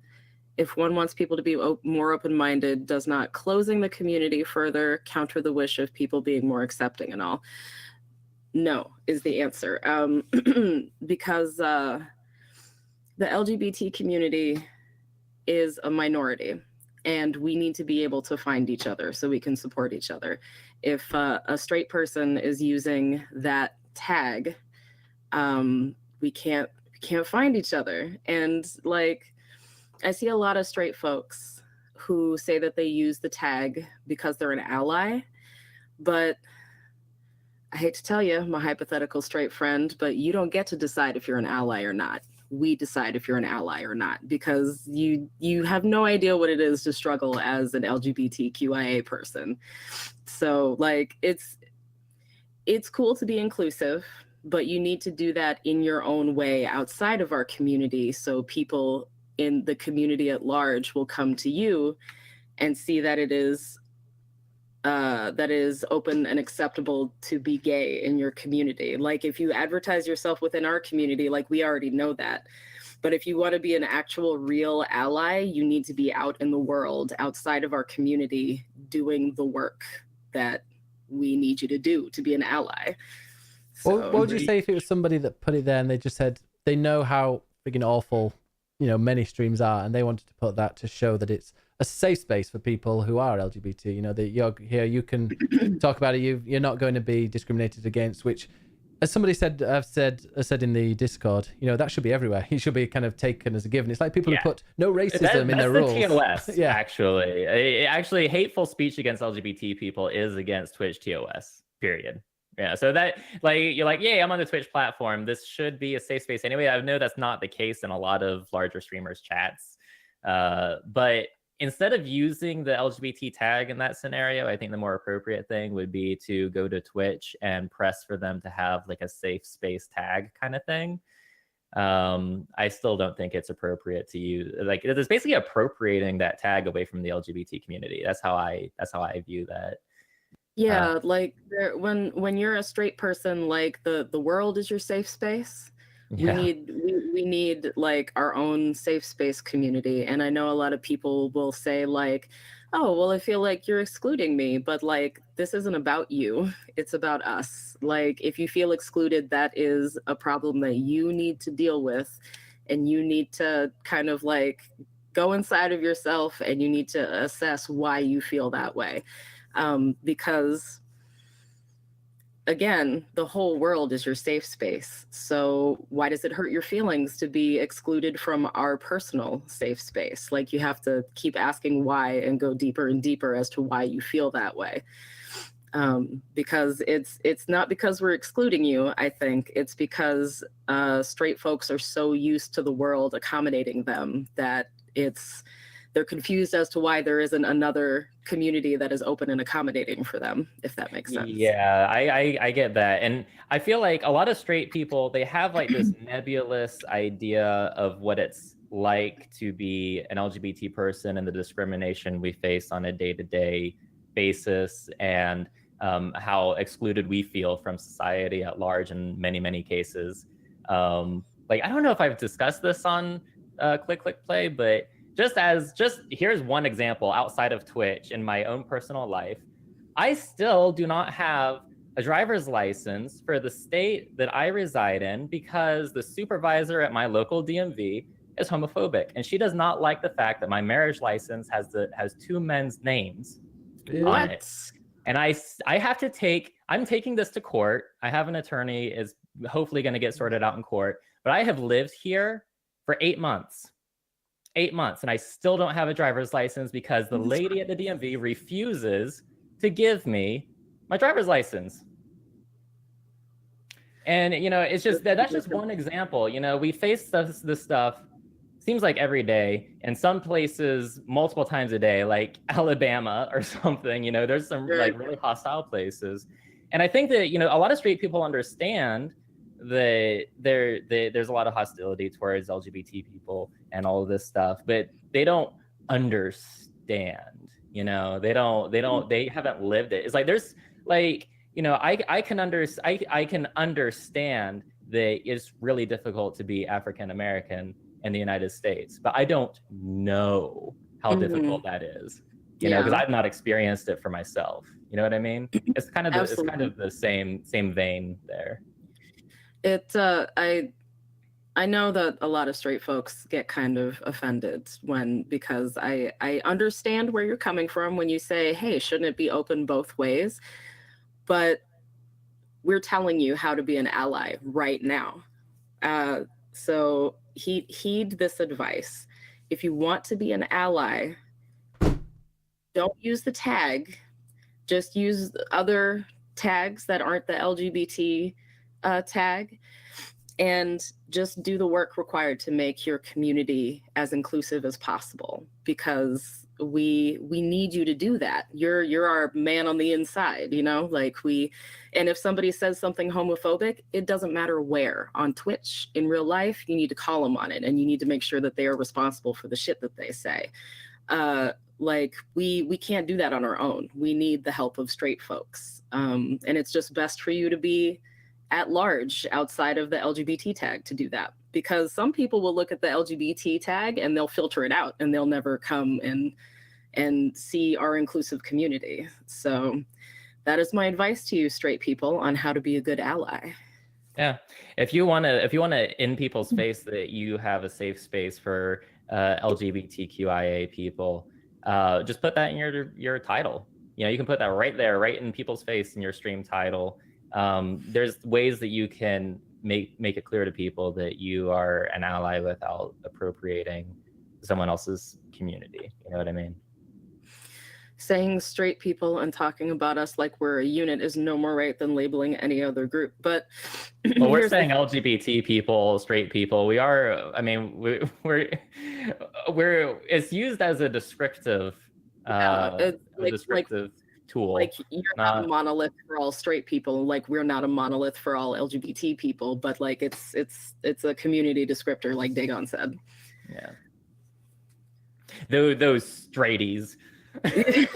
If one wants people to be more open-minded, does not closing the community further counter the wish of people being more accepting and all? No, is the answer. Because the LGBT community is a minority, and we need to be able to find each other so we can support each other. If a straight person is using that tag, we can't find each other. And like, I see a lot of straight folks who say that they use the tag because they're an ally, but I hate to tell you, my hypothetical straight friend, but you don't get to decide if you're an ally or not. We decide if you're an ally or not, because you have no idea what it is to struggle as an LGBTQIA person. So like, it's cool to be inclusive, but you need to do that in your own way outside of our community, so people in the community at large will come to you and see that it is open and acceptable to be gay in your community. Like, if you advertise yourself within our community, like, we already know that. But if you want to be an actual real ally, you need to be out in the world outside of our community doing the work that we need you to do to be an ally. So, what would you say if it was somebody that put it there and they just said they know how freaking awful, you know, many streams are, and they wanted to put that to show that it's a safe space for people who are LGBT, you know, that you're here, you can talk about it, you're not going to be discriminated against, which, as somebody said, said in the Discord, you know, that should be everywhere. It should be kind of taken as a given. It's like people who put no racism in their rules. TOS, yeah, actually, hateful speech against LGBT people is against Twitch TOS, period. Yeah, so that, like, you're like, yay, I'm on the Twitch platform, this should be a safe space anyway. I know that's not the case in a lot of larger streamers' chats, but instead of using the LGBT tag in that scenario, I think the more appropriate thing would be to go to Twitch and press for them to have like a safe space tag kind of thing. I still don't think it's appropriate to use, like, it's basically appropriating that tag away from the LGBT community. That's how I view that. Yeah, like when you're a straight person, like the world is your safe space. Yeah. We need like our own safe space community. And I know a lot of people will say like, oh, well, I feel like you're excluding me, but like, this isn't about you, it's about us. Like, if you feel excluded, that is a problem that you need to deal with, and you need to kind of like go inside of yourself, and you need to assess why you feel that way. Because again, the whole world is your safe space. So why does it hurt your feelings to be excluded from our personal safe space? Like, you have to keep asking why and go deeper and deeper as to why you feel that way. Because it's not because we're excluding you, I think. It's because straight folks are so used to the world accommodating them that they're confused as to why there isn't another community that is open and accommodating for them, if that makes sense. Yeah, I get that. And I feel like a lot of straight people, they have like this nebulous idea of what it's like to be an LGBT person and the discrimination we face on a day-to-day basis, and how excluded we feel from society at large in many, many cases. Like, I don't know if I've discussed this on Click Play, but here's one example outside of Twitch in my own personal life. I still do not have a driver's license for the state that I reside in because the supervisor at my local DMV is homophobic, and she does not like the fact that my marriage license has two men's names on it. And I'm taking this to court. I have an attorney, is hopefully going to get sorted out in court, but I have lived here for 8 months. 8 months, and I still don't have a driver's license because the lady at the DMV refuses to give me my driver's license. And, you know, it's just that's just one example. You know, we face this stuff, seems like every day, in some places multiple times a day, like Alabama or something. You know, there's some like really hostile places. And I think that, you know, a lot of straight people understand that there's a lot of hostility towards LGBT people and all of this stuff, but they don't understand, You know, they haven't lived it. It's like there's like, you know, I can understand that it's really difficult to be African American in the United States, but I don't know how difficult that is. You know, because I've not experienced it for myself. You know what I mean? It's kind of the same vein there. I know that a lot of straight folks get kind of offended because I understand where you're coming from when you say, hey, shouldn't it be open both ways? But we're telling you how to be an ally right now. So heed this advice. If you want to be an ally, don't use the tag. Just use other tags that aren't the LGBT tag, and just do the work required to make your community as inclusive as possible, because we need you to do that. You're our man on the inside, you know, like and if somebody says something homophobic, it doesn't matter where, on Twitch, in real life, you need to call them on it, and you need to make sure that they are responsible for the shit that they say. Like we can't do that on our own. We need the help of straight folks. And it's just best for you to be at large outside of the LGBT tag to do that, because some people will look at the LGBT tag and they'll filter it out and they'll never come and see our inclusive community. So that is my advice to you, straight people, on how to be a good ally. Yeah, if you want to in people's face that you have a safe space for LGBTQIA people, just put that in your title. You know, you can put that right there, right in people's face in your stream title. There's ways that you can make it clear to people that you are an ally without appropriating someone else's community. You know what I mean? Saying straight people and talking about us like we're a unit is no more right than labeling any other group. But well, we're saying LGBT people, straight people. We are. I mean, we're it's used as a descriptive, tool. Like you're not a monolith for all straight people. Like we're not a monolith for all LGBT people. But like it's a community descriptor, like Dagon said. Yeah. Those straighties. That's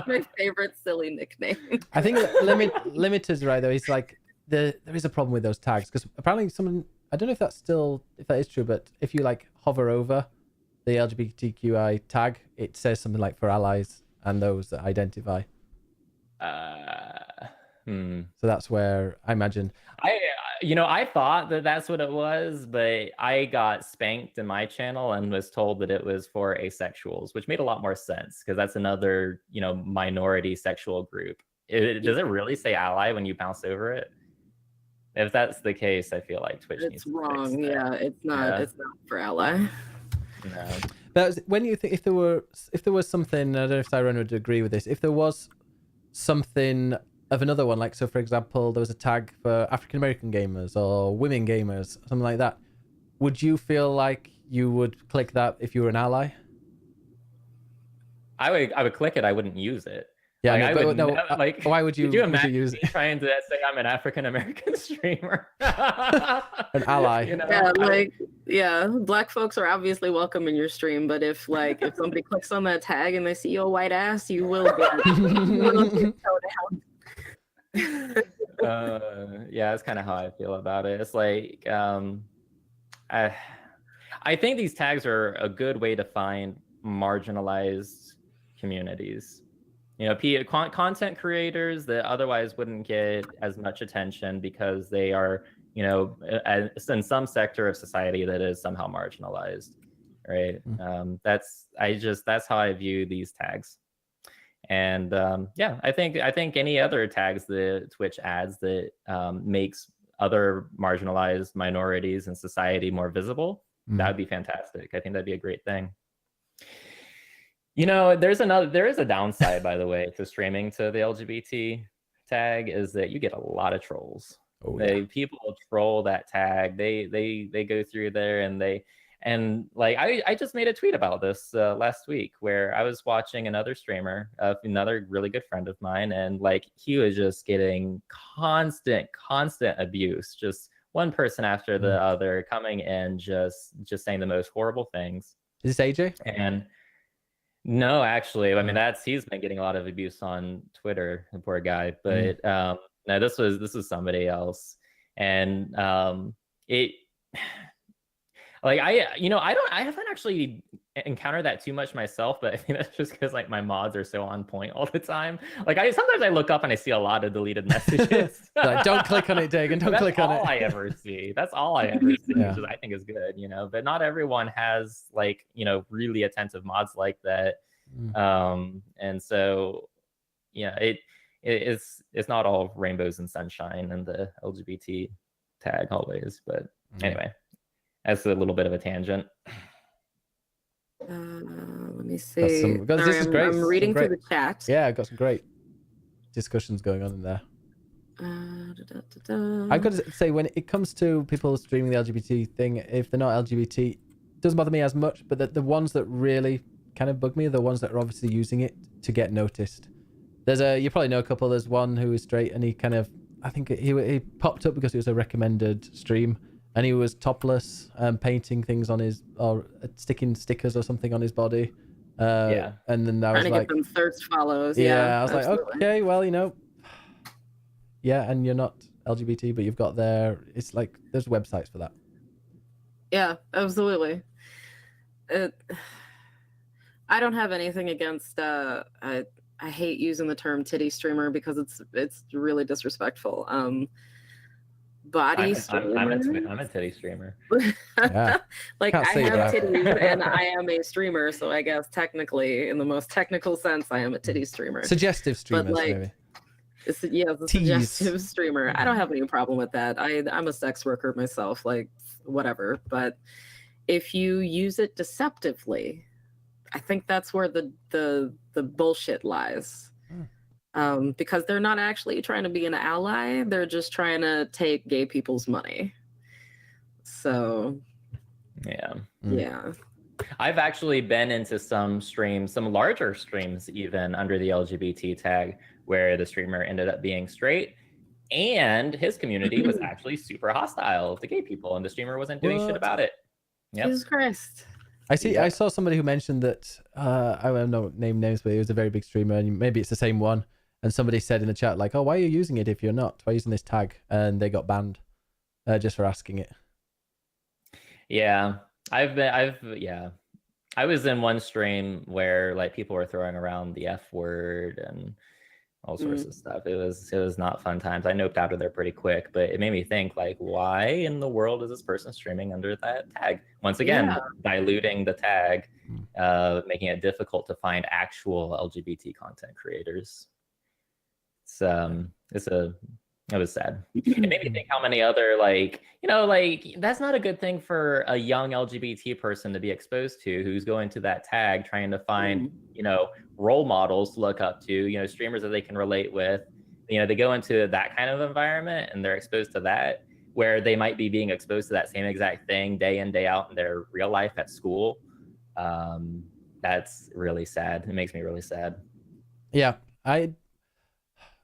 my favorite silly nickname. I think Limited's right though. He's like there is a problem with those tags, because apparently someone, I don't know if that is true, but if you like hover over the LGBTQI tag, it says something like for allies and those that identify. So that's where I imagine. I thought that that's what it was, but I got spanked in my channel and was told that it was for asexuals, which made a lot more sense, because that's another, minority sexual group. Does it really say ally when you bounce over it? If that's the case, I feel like Twitch needs to wrong. fix that. Yeah, it's not for ally. No. But when you think, if there was something, I don't know if Tyrone would agree with this, if there was something of another one, like, so for example, there was a tag for African American gamers or women gamers, something like that, would you feel like you would click that if you were an ally? I would click it. I wouldn't use it. Yeah, like, why would you use it? Trying to say I'm an African American streamer, an ally? Yeah, Black folks are obviously welcome in your stream, but if somebody clicks on that tag and they see your white ass, you will get down. Yeah, that's kind of how I feel about it. It's like I think these tags are a good way to find marginalized communities. Content creators that otherwise wouldn't get as much attention because they are, in some sector of society that is somehow marginalized, right? That's how I view these tags. And I think any other tags that Twitch adds that makes other marginalized minorities in society more visible, that would be fantastic. I think that'd be a great thing. There is a downside, by the way, to streaming to the LGBT tag, is that you get a lot of trolls. People troll that tag. They go through there and I just made a tweet about this last week, where I was watching another streamer, another really good friend of mine, and he was just getting constant abuse, just one person after the other coming in, just saying the most horrible things. Is this AJ? And No, actually, I mean Oh. he's been getting a lot of abuse on Twitter, the poor guy. But no, this was somebody else, and it like I haven't actually encountered that too much myself, but I think that's just because like my mods are so on point all the time. Like sometimes I look up and I see a lot of deleted messages. Like, don't click on it, Dagan. Don't That's click on all it. I ever see. That's all I ever see, Yeah. which is I think is good, But not everyone has like really attentive mods like that. And so yeah, it's not all rainbows and sunshine and the LGBT tag always, but anyway, that's a little bit of a tangent. Let me see. This is great. I'm reading through the chat. Yeah, I've got some great discussions going on in there. I've got to say, when it comes to people streaming the LGBT thing, if they're not LGBT, it doesn't bother me as much, but the ones that really kind of bug me are the ones that are obviously using it to get noticed. You probably know a couple. There's one who is straight, and I think he popped up because it was a recommended stream, and he was topless, painting things on his, or sticking stickers or something on his body. Yeah. And then I was Trying to like, get them thirst follows. yeah, I was absolutely. like, okay, well, yeah, and you're not LGBT, but you've got it's like, there's websites for that. Yeah, absolutely. I don't have anything against, I hate using the term titty streamer because it's really disrespectful. Body streamer. I'm a titty streamer. Yeah. Like, I Can't say have that. titties and I am a streamer, so I guess technically, in the most technical sense, I am a titty streamer. Suggestive streamers, like, maybe. It's a suggestive streamer. I don't have any problem with that. I'm a sex worker myself, like, whatever. But if you use it deceptively, I think that's where the bullshit lies. Because they're not actually trying to be an ally. They're just trying to take gay people's money. So, yeah. Yeah. I've actually been into some streams, some larger streams even under the LGBT tag, where the streamer ended up being straight and his community was actually super hostile to gay people and the streamer wasn't doing shit about it. Yep. Jesus Christ. I saw somebody who mentioned that, I don't know name names, but he was a very big streamer, and maybe it's the same one. And somebody said in the chat, like, oh, why are you using it if you're not? Why are you using this tag? And they got banned just for asking it. Yeah. I was in one stream where like people were throwing around the F word and all sorts of stuff. It was not fun times. I noped out of there pretty quick, but it made me think, like, why in the world is this person streaming under that tag? Once again, diluting the tag, making it difficult to find actual LGBT content creators. It was sad. It made me think how many other, like, that's not a good thing for a young LGBT person to be exposed to, who's going to that tag trying to find, role models to look up to, streamers that they can relate with. They go into that kind of environment and they're exposed to that, where they might be being exposed to that same exact thing day in, day out in their real life at school. That's really sad. It makes me really sad. Yeah. I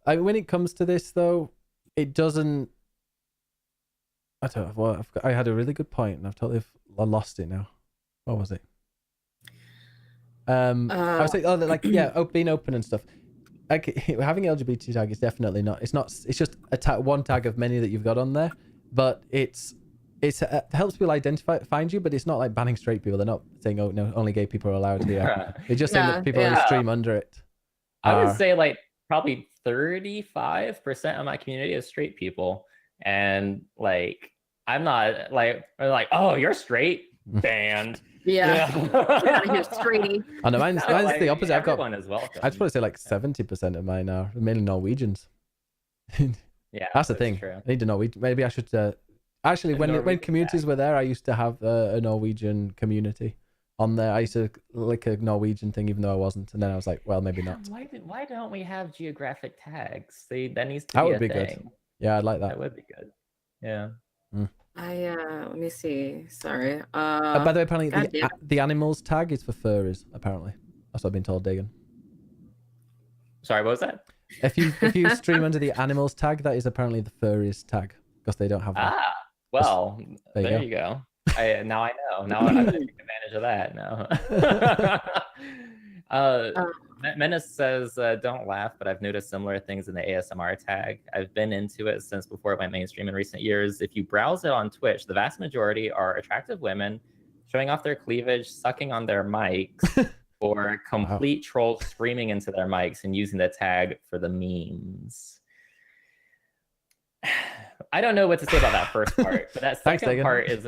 when it comes to this, though, it doesn't. I don't know. Well, I had a really good point, and I've totally lost it now. What was it? I was like, being open and stuff. Like, having an LGBT tag is definitely not. It's not. It's just one tag of many that you've got on there, but it helps people find you. But it's not like banning straight people. They're not saying, oh no, only gay people are allowed here. They're just saying that people who stream under it. I would say like probably 35% of my community is straight people, and like I'm not like oh, you're straight, banned. Yeah. Get out of here, straighty. Oh no, mine's the opposite. I've got as well. I'd probably say like 70% of mine are mainly Norwegians. Yeah, that's the thing. True. I need to Norwegian. Maybe I should actually when communities were there, I used to have a Norwegian community on there. I used to like a Norwegian thing, even though I wasn't, and then I was like, well, maybe not. Why don't we have geographic tags? That needs to that be would be thing. Good. Yeah, I'd like that. That would be good. Yeah. Let me see. Sorry. By the way, apparently the animals tag is for furries. Apparently, that's what I've been told, Dagan. Sorry, what was that? If you stream under the animals tag, that is apparently the furries tag, because they don't have that. Well, there you go. Now I know. Now I'm taking advantage of that now. Um, Menace says, don't laugh, but I've noticed similar things in the ASMR tag. I've been into it since before it went mainstream in recent years. If you browse it on Twitch, the vast majority are attractive women showing off their cleavage, sucking on their mics, or complete trolls screaming into their mics and using the tag for the memes. I don't know what to say about that first part, but that second part is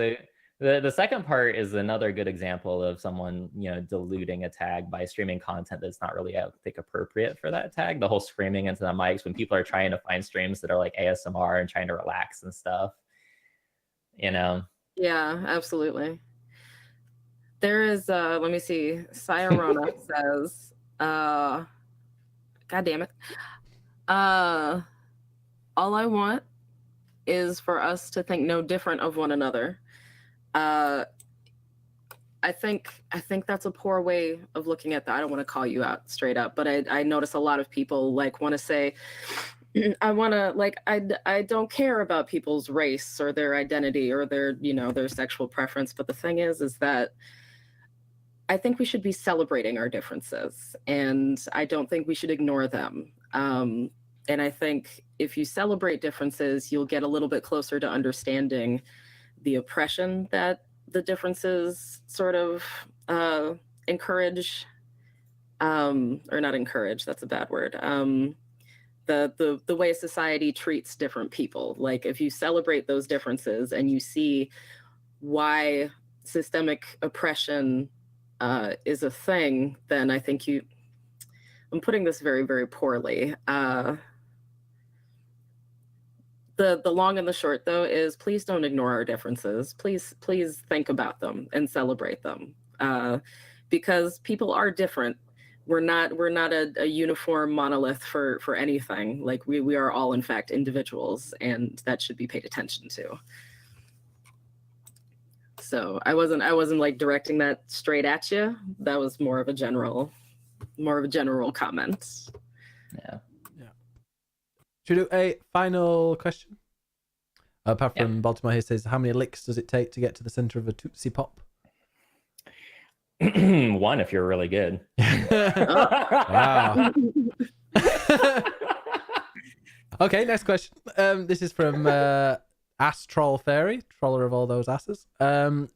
the second part is another good example of someone, diluting a tag by streaming content that's not really, I think, appropriate for that tag. The whole screaming into the mics when people are trying to find streams that are like ASMR and trying to relax and stuff. Yeah, absolutely. There is, let me see. Sayarona says, God damn it. All I want is for us to think no different of one another. I think that's a poor way of looking at that. I don't want to call you out straight up, but I notice a lot of people like want to say, I want to I don't care about people's race or their identity or their their sexual preference. But the thing is that I think we should be celebrating our differences, and I don't think we should ignore them. And I think if you celebrate differences, you'll get a little bit closer to understanding the oppression that the differences sort of encourage, or not encourage, that's a bad word. The way society treats different people. Like if you celebrate those differences and you see why systemic oppression is a thing, then I think I'm putting this very, very poorly. The long and the short, though, is please don't ignore our differences. Please think about them and celebrate them, because people are different. We're not a uniform monolith for anything. Like we are all, in fact, individuals, and that should be paid attention to. So I wasn't like directing that straight at you. That was more of a general comment. Yeah. Should we do a final question? Apart from Baltimore here says, how many licks does it take to get to the center of a Tootsie Pop? One, if you're really good. Wow. Okay, next question. This is from Ass Troll Fairy, troller of all those asses.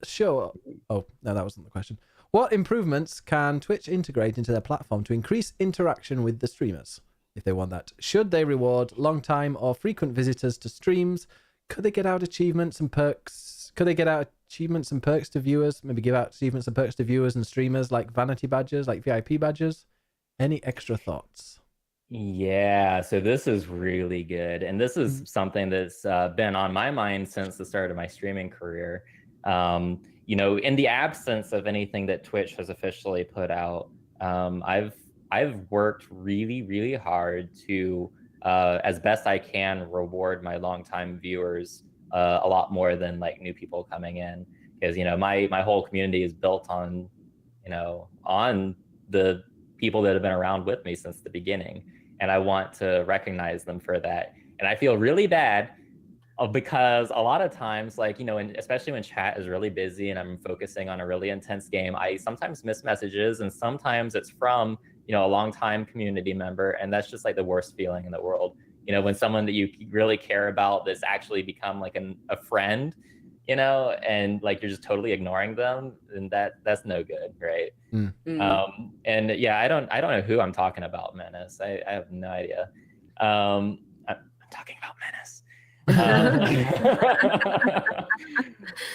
Sure. Oh, no, that wasn't the question. What improvements can Twitch integrate into their platform to increase interaction with the streamers? If they want that, should they reward long time or frequent visitors to streams? Could they get out achievements and perks? Could they get out achievements and perks to viewers? Maybe give out achievements and perks to viewers and streamers, like vanity badges, like VIP badges? Any extra thoughts? Yeah, so this is really good. And this is something that's been on my mind since the start of my streaming career. In the absence of anything that Twitch has officially put out, I've worked really, really hard to, as best I can, reward my longtime viewers a lot more than like new people coming in, because my whole community is built on the people that have been around with me since the beginning, and I want to recognize them for that. And I feel really bad because a lot of times, especially when chat is really busy and I'm focusing on a really intense game, I sometimes miss messages, and sometimes it's from a longtime community member, and that's just like the worst feeling in the world. When someone that you really care about that's actually become like a friend, and like you're just totally ignoring them, and that's no good, right? And yeah, I don't know who I'm talking about, Menace. I have no idea. I'm talking about Menace.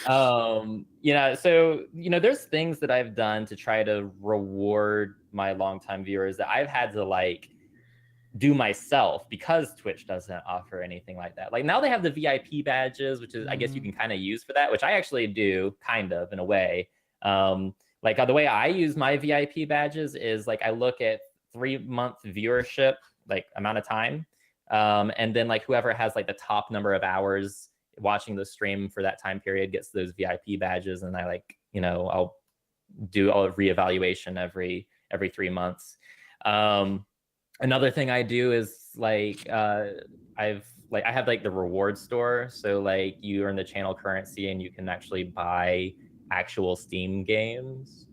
So there's things that I've done to try to reward my longtime viewers that I've had to like do myself because Twitch doesn't offer anything like that. Like now they have the VIP badges, which is I guess you can kind of use for that, which I actually do kind of in a way. Like the way I use my VIP badges is like I look at 3-month viewership, like amount of time. And then like whoever has like the top number of hours watching the stream for that time period gets those VIP badges, and I I'll do a reevaluation every 3 months. Another thing I do is I have like the reward store, so like you earn the channel currency and you can actually buy actual Steam games.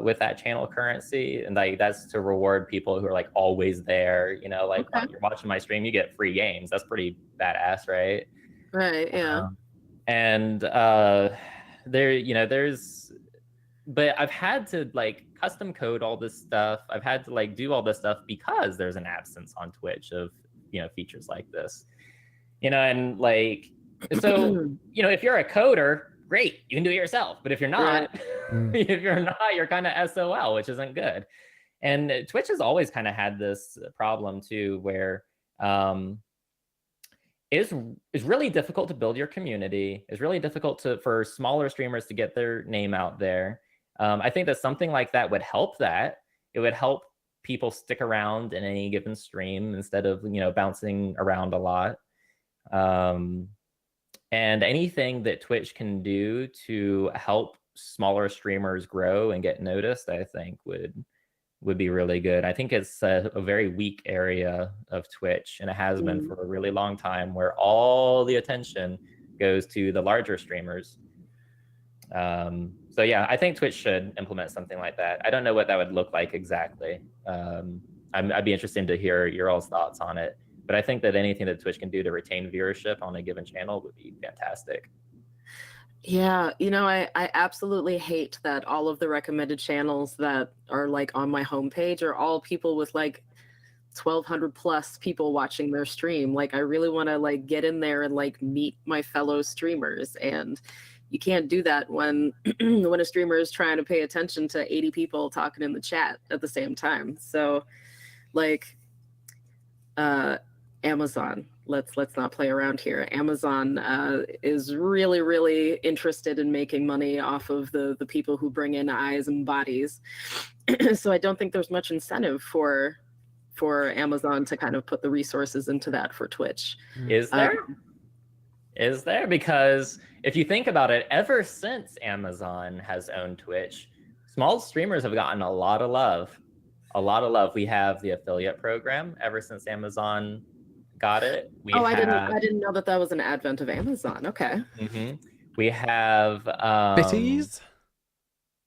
with that channel currency, and like that's to reward people who are like always there. You know, like Okay. you're watching my stream, you get free games. That's pretty badass, right? Right. Yeah. And there, you know, but I've had to like custom code all this stuff. I've had to like do all this stuff because there's an absence on Twitch of, you know, features like this, you know, and like, so, you know, if you're a coder, great, you can do it yourself. But if you're not, if you're not, you're kind of SOL, which isn't good. And Twitch has always kind of had this problem too, where it's really difficult to build your community. It's really difficult for smaller streamers to get their name out there. I think that something like that would help that. It would help people stick around in any given stream instead of, you know, bouncing around a lot. And anything that Twitch can do to help smaller streamers grow and get noticed, I think would be really good. I think it's a very weak area of Twitch, and it has been for a really long time, where all the attention goes to the larger streamers. So yeah, I think Twitch should implement something like that. I don't know what that would look like exactly. I'd be interested to hear your all's thoughts on it, but I think that anything that Twitch can do to retain viewership on a given channel would be fantastic. Yeah, you know, I absolutely hate that all of the recommended channels that are like on my homepage are all people with like 1,200 plus people watching their stream. Like, I really want to like get in there and like meet my fellow streamers, and you can't do that when when a streamer is trying to pay attention to 80 people talking in the chat at the same time. So, like, Amazon. Let's not play around here. Amazon is really interested in making money off of the people who bring in eyes and bodies. So I don't think there's much incentive for Amazon to kind of put the resources into that for Twitch. Is there? Is there? Because if you think about it, ever since Amazon has owned Twitch, small streamers have gotten a lot of love. A lot of love. We have the affiliate program ever since Amazon got it. I didn't know that was an advent of Amazon. Okay. We have Bitties.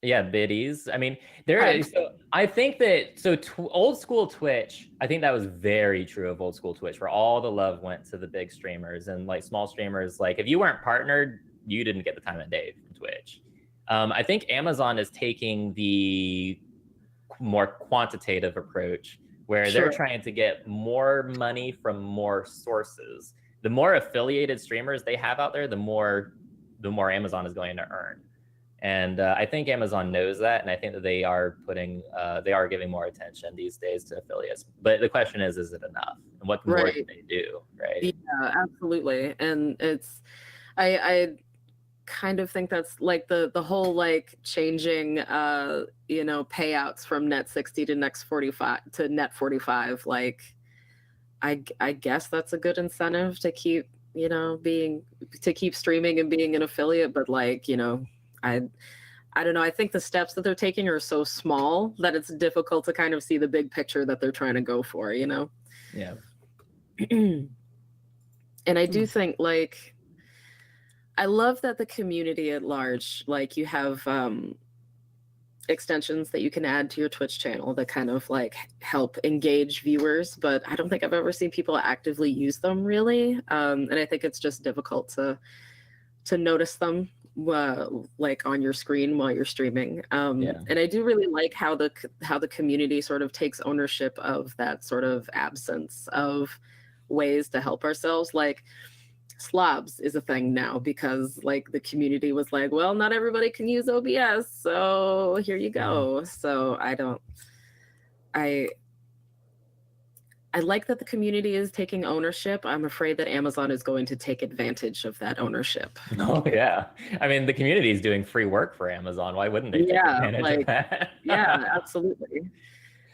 Yeah, biddies. I mean, there is. So I think that old school Twitch. I think that was very true of old school Twitch, where all the love went to the big streamers, and like small streamers. Like if you weren't partnered, you didn't get the time of day from Twitch. I think Amazon is taking the more quantitative approach, where they're trying to get more money from more sources. The more affiliated streamers they have out there, the more Amazon is going to earn. And I think Amazon knows that, and I think that they are giving more attention these days to affiliates. But the question is it enough? And what more can they do, right? Yeah, absolutely. And I kind of think that's like the whole like changing payouts from net 60 to net 45. Like I guess that's a good incentive to keep keep streaming and being an affiliate, but like, I don't know. I think the steps that they're taking are so small that it's difficult to kind of see the big picture that they're trying to go for, Yeah. And I do think, like, I love that the community at large, like, you have extensions that you can add to your Twitch channel that kind of like help engage viewers, but I don't think I've ever seen people actively use them really. And I think it's just difficult to notice them like on your screen while you're streaming. And I do really like how the community sort of takes ownership of that sort of absence of ways to help ourselves. Like slobs is a thing now because like the community was like, well, not everybody can use OBS, so here you go. So I like that the community is taking ownership. I'm afraid that Amazon is going to take advantage of that ownership. Oh yeah, I mean the community is doing free work for Amazon. Why wouldn't they take advantage of that? Yeah, absolutely.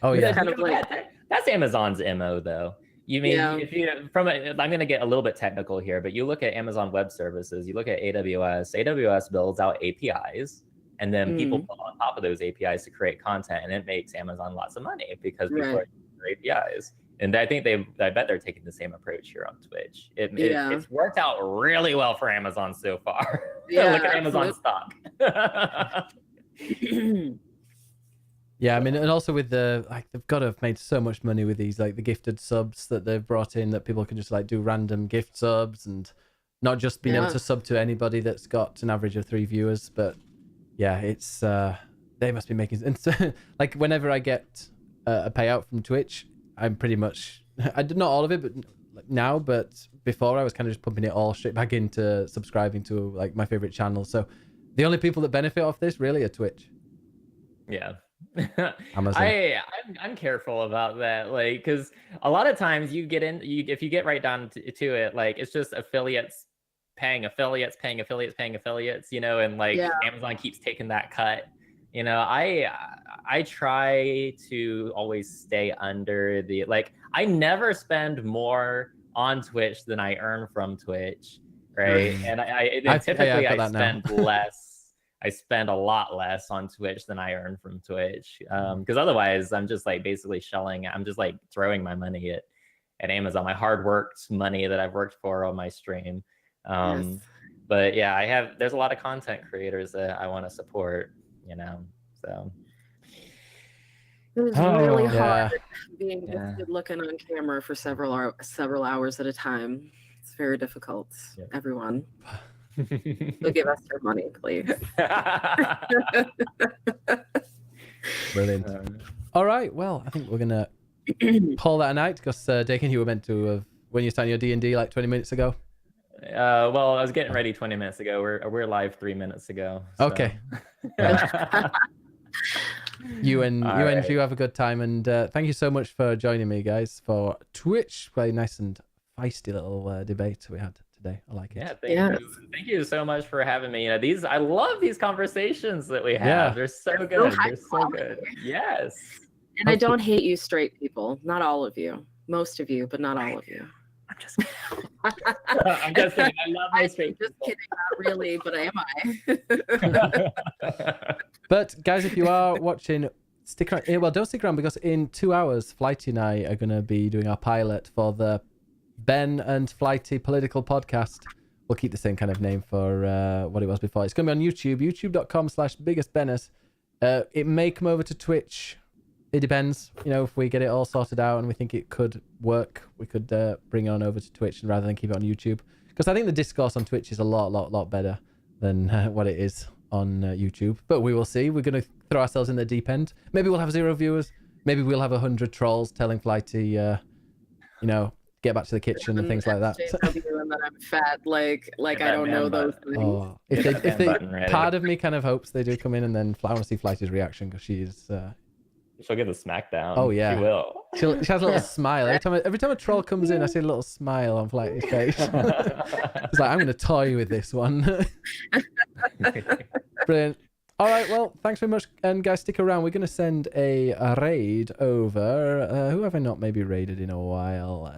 Oh yeah, kind of like that's Amazon's MO though. You mean if you I'm going to get a little bit technical here, but you look at Amazon Web Services, you look at AWS. AWS builds out APIs, and then people put on top of those APIs to create content, and it makes Amazon lots of money because people are using their APIs. And I think I bet they're taking the same approach here on Twitch. It's worked out really well for Amazon so far. Yeah, look at Amazon stock. Yeah, I mean, and also with the like, they've got to have made so much money with these like the gifted subs that they've brought in, that people can just like do random gift subs and not just being able Yeah. to sub to anybody that's got an average of 3 viewers. But yeah, it's they must be making. And so, like whenever I get a payout from Twitch, I'm pretty much I did not all of it, but now, but before I was kind of just pumping it all straight back into subscribing to like my favorite channel. So the only people that benefit off this really are Twitch. Yeah. Amazon. I'm careful about that, like, because a lot of times you get in, if you get right down to it, like it's just affiliates paying affiliates, paying affiliates, paying affiliates, you know, and like Yeah. Amazon keeps taking that cut. You know, I try to always stay under the, like, I never spend more on Twitch than I earn from Twitch, right? And typically I spend less. I spend a lot less on Twitch than I earn from Twitch, because otherwise I'm just like basically I'm just like throwing my money at Amazon, my hard worked money that I've worked for on my stream. Yes. But yeah, there's a lot of content creators that I want to support, you know, so. It was really yeah. hard being just looking on camera for several hours at a time. It's very difficult. Yep. Everyone. So give us your money, please. Brilliant. All right, well, I think we're gonna call that a night, because Dakin, you were meant to have, when you started your D&D like 20 minutes ago. Well, I was getting ready 20 minutes ago. We're live 3 minutes ago. So. Okay. You and you have a good time, and thank you so much for joining me, guys, for Twitch. Very nice and feisty little debate we had today. I like it. Yeah, thank you so much for having me. You know, I love these conversations that we have. Yeah. They're so good. They're so good. Yes. And I don't hate you straight people. Not all of you. Most of you, but not all of you. I'm just kidding. I'm just kidding. I love my straight people. Just kidding, not really, but am I? But guys, if you are watching, stick around. Well, don't stick around, because in 2 hours, Flighty and I are going to be doing our pilot for the Ben and Flighty political podcast. We'll keep the same kind of name for what it was before. It's going to be on YouTube, youtube.com/biggestbenners. It may come over to Twitch. It depends. You know, if we get it all sorted out and we think it could work, we could bring it on over to Twitch rather than keep it on YouTube. Because I think the discourse on Twitch is a lot better than what it is on YouTube. But we will see. We're going to throw ourselves in the deep end. Maybe we'll have 0 viewers. Maybe we'll have 100 trolls telling Flighty, you know, get back to the kitchen and things like that. And that I'm fat, like I don't know those things. Oh, if they part of me kind of hopes they do come in, and then I want to see Flighty's reaction, because she's she'll get the smackdown. Oh yeah, she will. She has a little smile every time a troll comes in. I see a little smile on Flighty's face. It's like, I'm going to toy with this one. Brilliant. All right, well, thanks very much, and guys, stick around. We're going to send a raid over. Who have I not maybe raided in a while?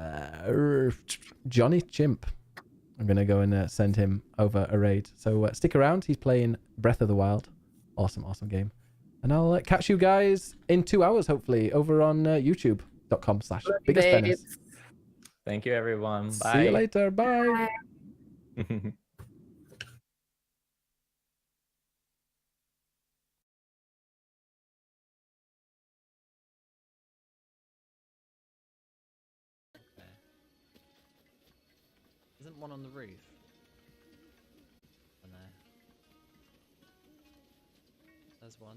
Johnny Chimp. I'm going to go and send him over a raid. So stick around. He's playing Breath of the Wild. Awesome game. And I'll catch you guys in 2 hours, hopefully, over on youtube.com/biggestbenners. Thank you, everyone. Bye. See you later. Bye. Isn't one on the roof? Oh no. There's one.